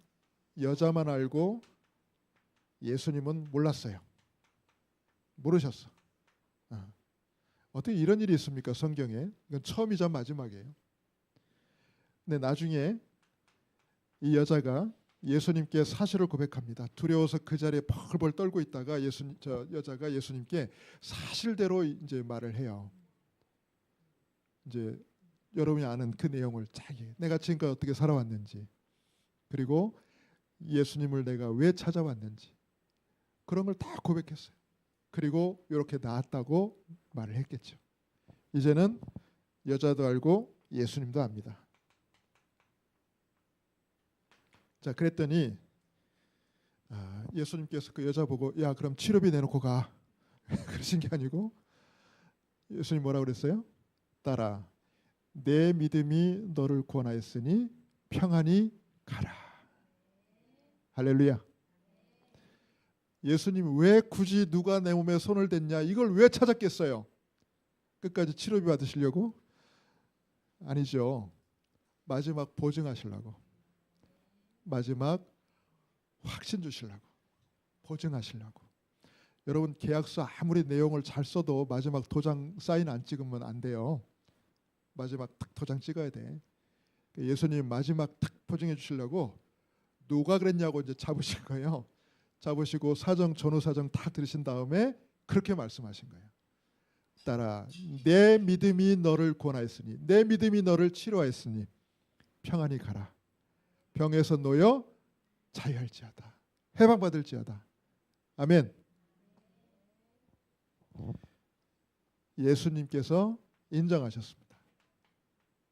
여자만 알고 예수님은 몰랐어요. 모르셨어. 어떻게 이런 일이 있습니까? 성경에. 이건 처음이자 마지막이에요. 근데 나중에 이 여자가 예수님께 사실을 고백합니다. 두려워서 그 자리에 벌벌 떨고 있다가 여자가 예수님께 사실대로 이제 말을 해요. 이제 여러분이 아는 그 내용을 자기 내가 지금까지 어떻게 살아왔는지 그리고 예수님을 내가 왜 찾아왔는지 그런 걸 다 고백했어요. 그리고 이렇게 나았다고 말을 했겠죠. 이제는 여자도 알고 예수님도 압니다. 자, 그랬더니 예수님께서 그 여자 보고 야 그럼 치료비 내놓고 가 그러신 게 아니고 예수님 뭐라 그랬어요? 딸아 내 믿음이 너를 구원하였으니 평안히 가라. 할렐루야. 예수님 왜 굳이 누가 내 몸에 손을 댔냐 이걸 왜 찾았겠어요? 끝까지 치료비 받으시려고? 아니죠. 마지막 보증하시려고. 마지막 확신 주시려고. 보증하시려고. 여러분 계약서 아무리 내용을 잘 써도 마지막 도장 사인 안 찍으면 안 돼요. 마지막 탁 도장 찍어야 돼. 예수님 마지막 탁 보증해 주시려고 누가 그랬냐고 이제 잡으신 거예요. 잡으시고 사정 전후 사정 다 들으신 다음에 그렇게 말씀하신 거예요. 딸아 내 믿음이 너를 구원하였으니 내 믿음이 너를 치료하였으니 평안히 가라. 병에서 놓여 자유할지어다. 해방받을지어다. 아멘. 예수님께서 인정하셨습니다.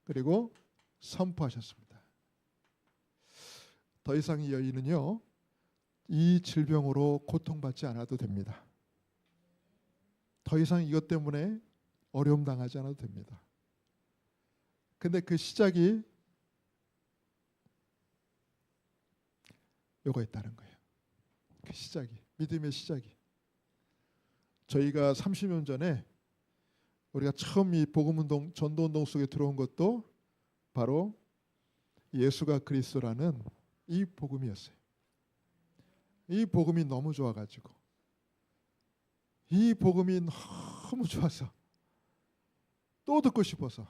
그리고 선포하셨습니다. 더 이상 이 여인은요 이 질병으로 고통받지 않아도 됩니다. 더 이상 이것 때문에 어려움 당하지 않아도 됩니다. 근데 그 시작이 요거 있다는 거예요. 그 시작이 믿음의 시작이. 저희가 30년 전에 우리가 처음 이 복음운동 전도운동 속에 들어온 것도 바로 예수가 그리스도라는 이 복음이었어요. 이 복음이 너무 좋아가지고 이 복음이 너무 좋아서 또 듣고 싶어서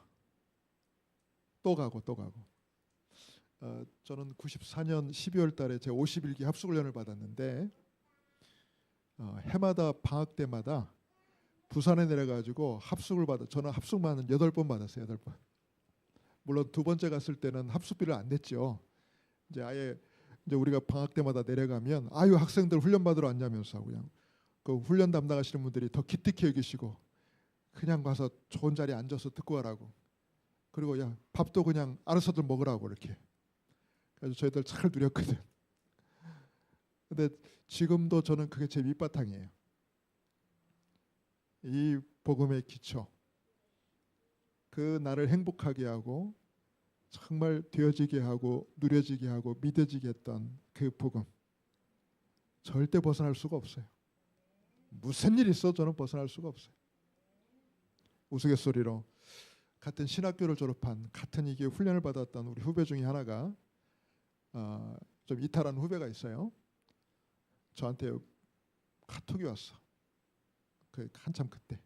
또 가고 저는 94년 12월 달에 제 51기 합숙훈련을 받았는데 해마다 방학 때마다 부산에 내려가지고 합숙을 받아 저는 합숙만 8번 받았어요. 8번. 물론 두 번째 갔을 때는 합숙비를 안 냈죠. 이제 아예 이제 우리가 방학 때마다 내려가면 아유 학생들 훈련 받으러 왔냐면서 그냥 그 훈련 담당하시는 분들이 더 기특히 여기시고 그냥 가서 좋은 자리에 앉아서 듣고 가라고. 그리고 야 밥도 그냥 알아서들 먹으라고 이렇게. 그래서 저희들 잘 누렸거든. 근데 지금도 저는 그게 제 밑바탕이에요. 이 복음의 기초. 그 나를 행복하게 하고 정말 되어지게 하고 누려지게 하고 믿어지게 했던 그 복음. 절대 벗어날 수가 없어요. 무슨 일 있어 저는 벗어날 수가 없어요. 우스갯소리로 같은 신학교를 졸업한 같은 이게 훈련을 받았던 우리 후배 중에 하나가 좀 이탈한 후배가 있어요. 저한테 카톡이 왔어. 그 한참 그때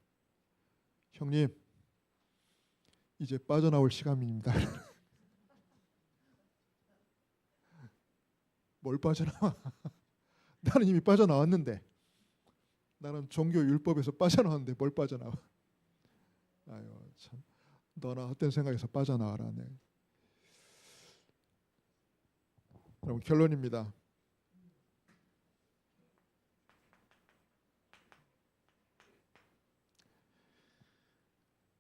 형님 이제 빠져나올 시간입니다. 뭘 빠져나와? 나는 이미 빠져나왔는데 나는 종교 율법에서 빠져나왔는데 뭘 빠져나와? 아유 참 너나 헛된 생각에서 빠져나와라. 네. 여러분 결론입니다.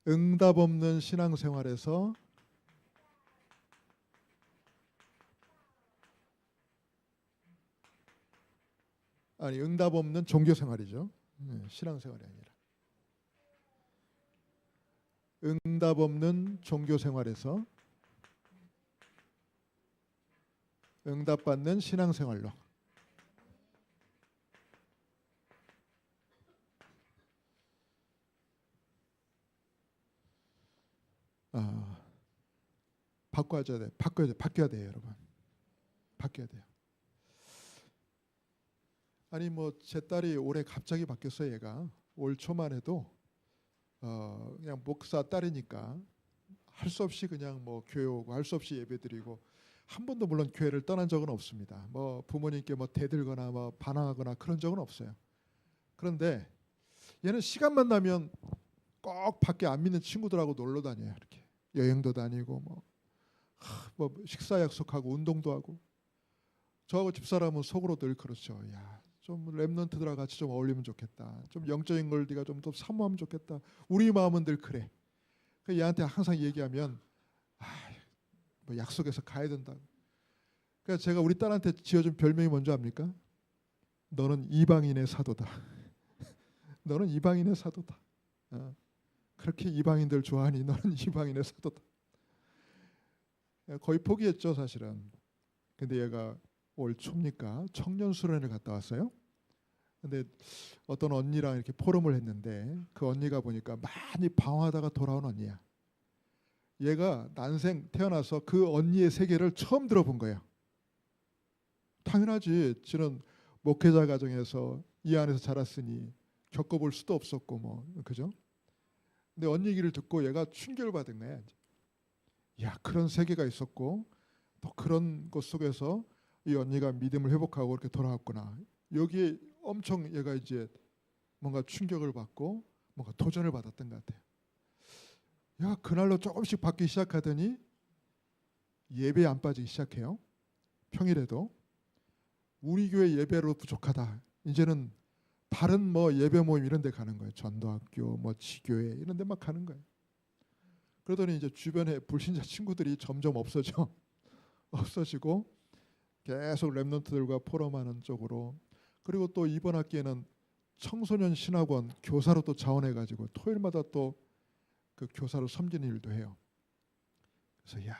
응답 없는 신앙생활에서 아니 응답 없는 종교 생활이죠. 신앙 생활이 아니라 응답 없는 종교 생활에서 응답받는 신앙 생활로 바꿔야 돼요, 여러분. 바뀌어야 돼요. 아니 뭐 제 딸이 올해 갑자기 바뀌었어요. 얘가 올 초만 해도 그냥 목사 딸이니까 할 수 없이 그냥 뭐 교회 오고 할 수 없이 예배드리고 한 번도 물론 교회를 떠난 적은 없습니다. 뭐 부모님께 뭐 대들거나 뭐 반항하거나 그런 적은 없어요. 그런데 얘는 시간만 나면 꼭 밖에 안 믿는 친구들하고 놀러 다녀요. 이렇게 여행도 다니고 뭐 식사 약속하고 운동도 하고. 저하고 집사람은 속으로 늘 그렇죠. 야, 좀 랩런트들하고 같이 좀 어울리면 좋겠다. 좀 영적인 걸 네가 좀 더 사모하면 좋겠다. 우리 마음은 늘 그래. 그 얘한테 항상 얘기하면 뭐 약속해서 가야 된다. 그러니까 제가 우리 딸한테 지어준 별명이 뭔지 압니까? 너는 이방인의 사도다. 너는 이방인의 사도다. 그렇게 이방인들 좋아하니 너는 이방인의 사도다. 거의 포기했죠, 사실은. 근데 얘가 올 초입니까? 청년 수련회를 갔다 왔어요. 근데 어떤 언니랑 이렇게 포럼을 했는데 그 언니가 보니까 많이 방황하다가 돌아온 언니야. 얘가 난생 태어나서 그 언니의 세계를 처음 들어본 거예요. 당연하지. 지는 목회자 가정에서 이 안에서 자랐으니 겪어볼 수도 없었고 뭐 그죠? 근데 언니 얘기를 듣고 얘가 충격을 받은 거야. 야, 그런 세계가 있었고 또 그런 것 속에서 이 언니가 믿음을 회복하고 이렇게 돌아왔구나. 여기에 엄청 얘가 이제 뭔가 충격을 받고 뭔가 도전을 받았던 것 같아요. 야, 그날로 조금씩 받기 시작하더니 예배에 안 빠지기 시작해요. 평일에도 우리 교회 예배로 부족하다. 이제는 다른 뭐 예배 모임 이런 데 가는 거예요. 전도학교, 뭐 지교회 이런 데 막 가는 거예요. 그러더니 이제 주변에 불신자 친구들이 점점 없어지고 계속 랩런트들과 포럼하는 쪽으로. 그리고 또 이번 학기에는 청소년 신학원 교사로 또 자원해가지고 토요일마다 또 그 교사로 섬기는 일도 해요. 그래서 야,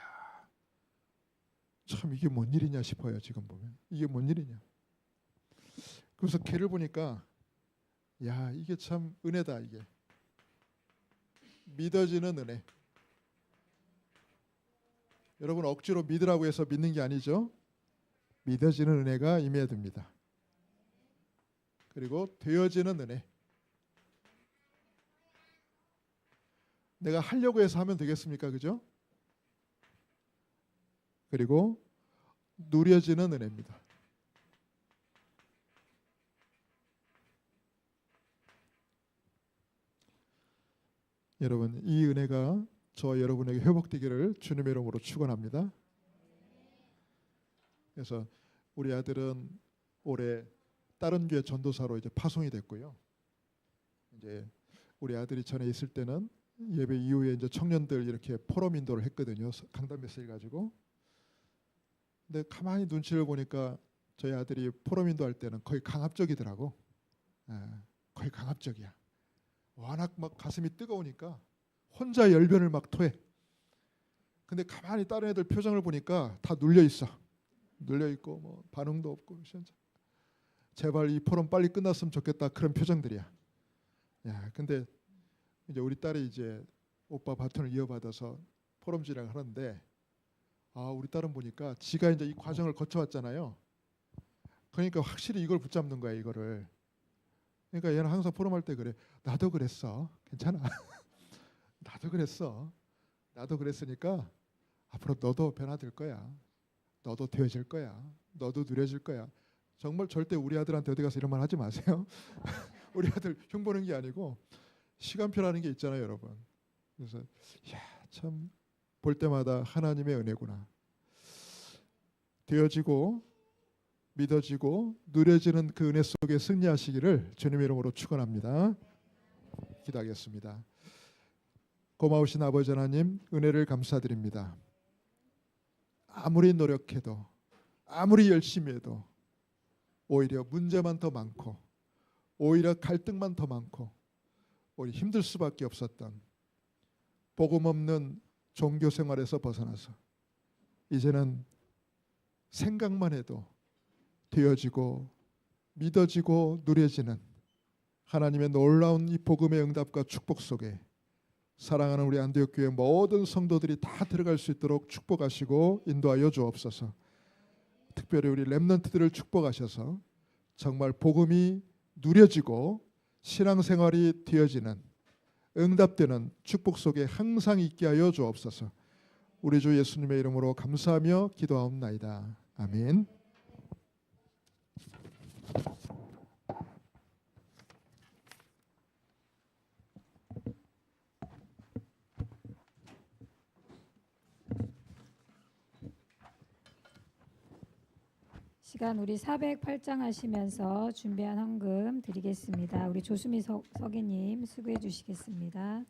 참 이게 뭔 일이냐 싶어요. 지금 보면 이게 뭔 일이냐. 그래서 걔를 보니까 야, 이게 참 은혜다. 이게 믿어지는 은혜. 여러분 억지로 믿으라고 해서 믿는 게 아니죠. 믿어지는 은혜가 임해야 됩니다. 그리고 되어지는 은혜. 내가 하려고 해서 하면 되겠습니까? 그죠? 그리고 누려지는 은혜입니다. 여러분, 이 은혜가 저와 여러분에게 회복되기를 주님의 이름으로 축원합니다. 그래서 우리 아들은 올해 다른 교회 전도사로 이제 파송이 됐고요. 이제 우리 아들이 전에 있을 때는 예배 이후에 이제 청년들 이렇게 포럼 인도를 했거든요. 강단 메시지 가지고. 근데 가만히 눈치를 보니까 저희 아들이 포럼 인도할 때는 거의 강압적이더라고. 거의 강압적이야. 워낙 막 가슴이 뜨거우니까 혼자 열변을 막 토해. 근데 가만히 다른 애들 표정을 보니까 다 눌려 있어. 눌려 있고 뭐 반응도 없고. 제발 이 포럼 빨리 끝났으면 좋겠다 그런 표정들이야. 야, 근데 이제 우리 딸이 이제 오빠 바톤을 이어받아서 포럼 진행을 하는데 우리 딸은 보니까 지가 이제 이 과정을 거쳐왔잖아요. 그러니까 확실히 이걸 붙잡는 거야, 이거를. 그러니까 얘는 항상 포럼할 때 그래. 나도 그랬어. 괜찮아. 나도 그랬어. 나도 그랬으니까 앞으로 너도 변화될 거야. 너도 되어질 거야. 너도 누려질 거야. 정말 절대 우리 아들한테 어디 가서 이런 말 하지 마세요. 우리 아들 흉보는 게 아니고 시간표라는 게 있잖아요, 여러분. 그래서 야, 참 볼 때마다 하나님의 은혜구나. 되어지고 믿어지고 누려지는 그 은혜 속에 승리하시기를 주님의 이름으로 축원합니다. 기도하겠습니다. 고마우신 아버지 하나님, 은혜를 감사드립니다. 아무리 노력해도 아무리 열심히 해도 오히려 문제만 더 많고 오히려 갈등만 더 많고 오히려 힘들 수밖에 없었던 복음 없는 종교 생활에서 벗어나서 이제는 생각만 해도 되어지고 믿어지고 누려지는 하나님의 놀라운 이 복음의 응답과 축복 속에 사랑하는 우리 안디옥 교회 모든 성도들이 다 들어갈 수 있도록 축복하시고 인도하여 주옵소서. 특별히 우리 렘넌트들을 축복하셔서 정말 복음이 누려지고 신앙생활이 되어지는 응답되는 축복 속에 항상 있게 하여 주옵소서. 우리 주 예수님의 이름으로 감사하며 기도하옵나이다. 아멘. 시간 우리 408장 하시면서 준비한 헌금 드리겠습니다. 우리 조수미 서기님 수고해 주시겠습니다.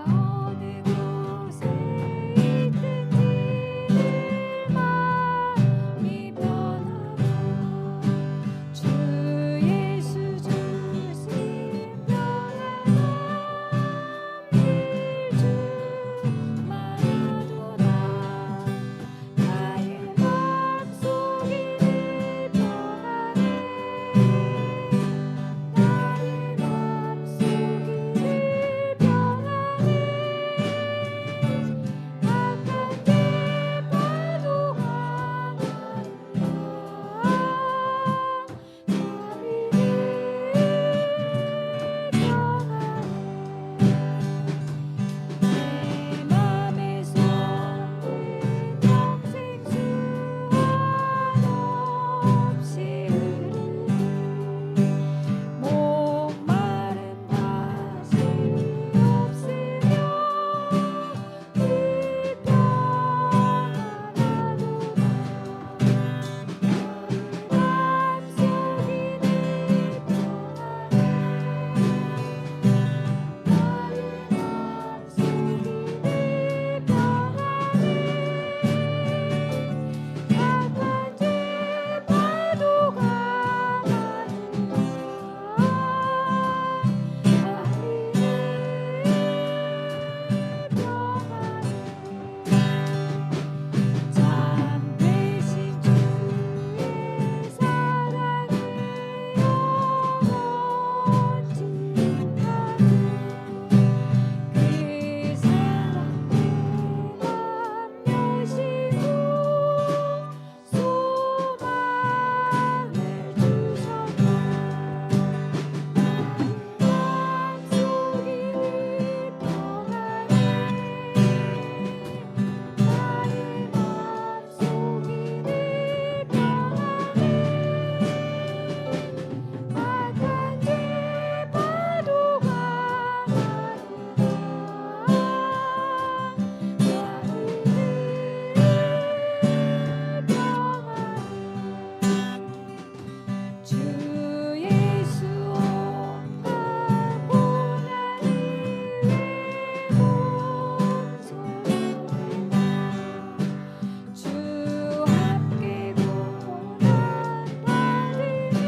어느 곳에 있든지 마음이 변하고 주 예수 주신 평안함 일주 말하도다. 나의 맘속이 늘 평안해. 나의 맘속이 늘 평안해. 악한 때 파도가 내 맘에서 평생 수원 없이 흐르는 목마른 다시 없으며 늘 평안하도다. 나의 참 되신 주의 사랑을 영원히 하는 그 사랑 내 맘 여시고 소망을 주셨다. 나의 맘속이 늘 평안해. 나의 맘속이 늘 평안해. 악한 죄 파도가 많으나 나는 평안해. 주 예수 옥합 고난 위에 몸소리나 주 함께 고난 받으면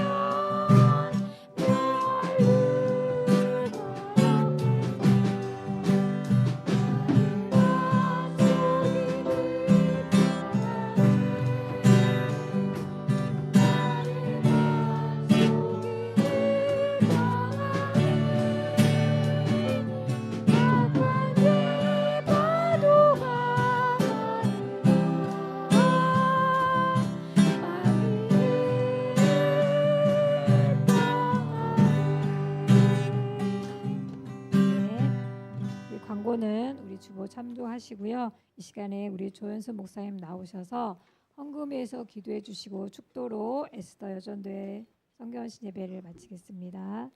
별을 광고는 우리 주보 참조하시고요. 이 시간에 우리 조연수 목사님 나오셔서 헌금위에서 기도해 주시고 축도로 에스더 여전도의 성경신 예배를 마치겠습니다.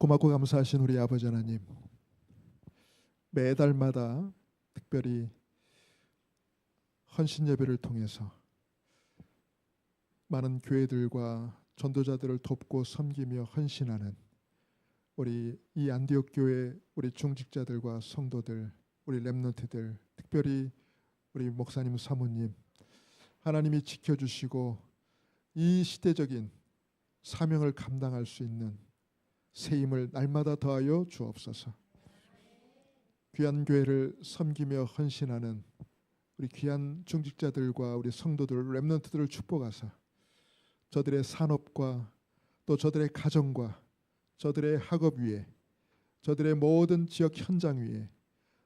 고맙고 감사하신 우리 아버지 하나님, 매달마다 특별히 헌신 예배를 통해서 많은 교회들과 전도자들을 돕고 섬기며 헌신하는 우리 이 안디옥 교회 우리 중직자들과 성도들, 우리 렘넌트들, 특별히 우리 목사님 사모님, 하나님이 지켜주시고 이 시대적인 사명을 감당할 수 있는 새 힘을 날마다 더하여 주옵소서. 귀한 교회를 섬기며 헌신하는 우리 귀한 중직자들과 우리 성도들, 렘넌트들을 축복하사 저들의 산업과 또 저들의 가정과 저들의 학업 위에, 저들의 모든 지역 현장 위에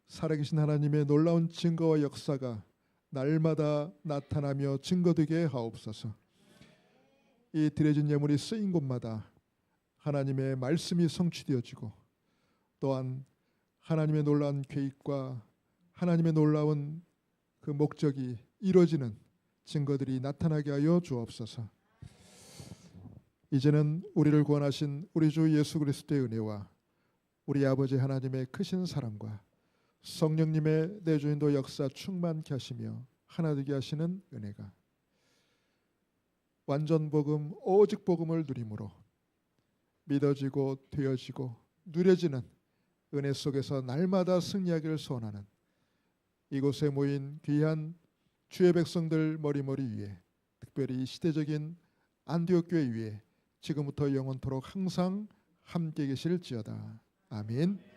살아계신 하나님의 놀라운 증거와 역사가 날마다 나타나며 증거되게 하옵소서. 이 드려진 예물이 쓰인 곳마다 하나님의 말씀이 성취되어지고 또한 하나님의 놀라운 계획과 하나님의 놀라운 그 목적이 이루어지는 증거들이 나타나게 하여 주옵소서. 이제는 우리를 구원하신 우리 주 예수 그리스도의 은혜와 우리 아버지 하나님의 크신 사랑과 성령님의 내주인도 역사 충만케 하시며 하나 되게 하시는 은혜가 완전 복음 오직 복음을 누림으로 믿어지고 되어지고 누려지는 은혜 속에서 날마다 승리하기를 소원하는 이곳에 모인 귀한 주의 백성들 머리머리 위에, 특별히 시대적인 안디옥 교회 위에 지금부터 영원토록 항상 함께 계실지어다. 아멘.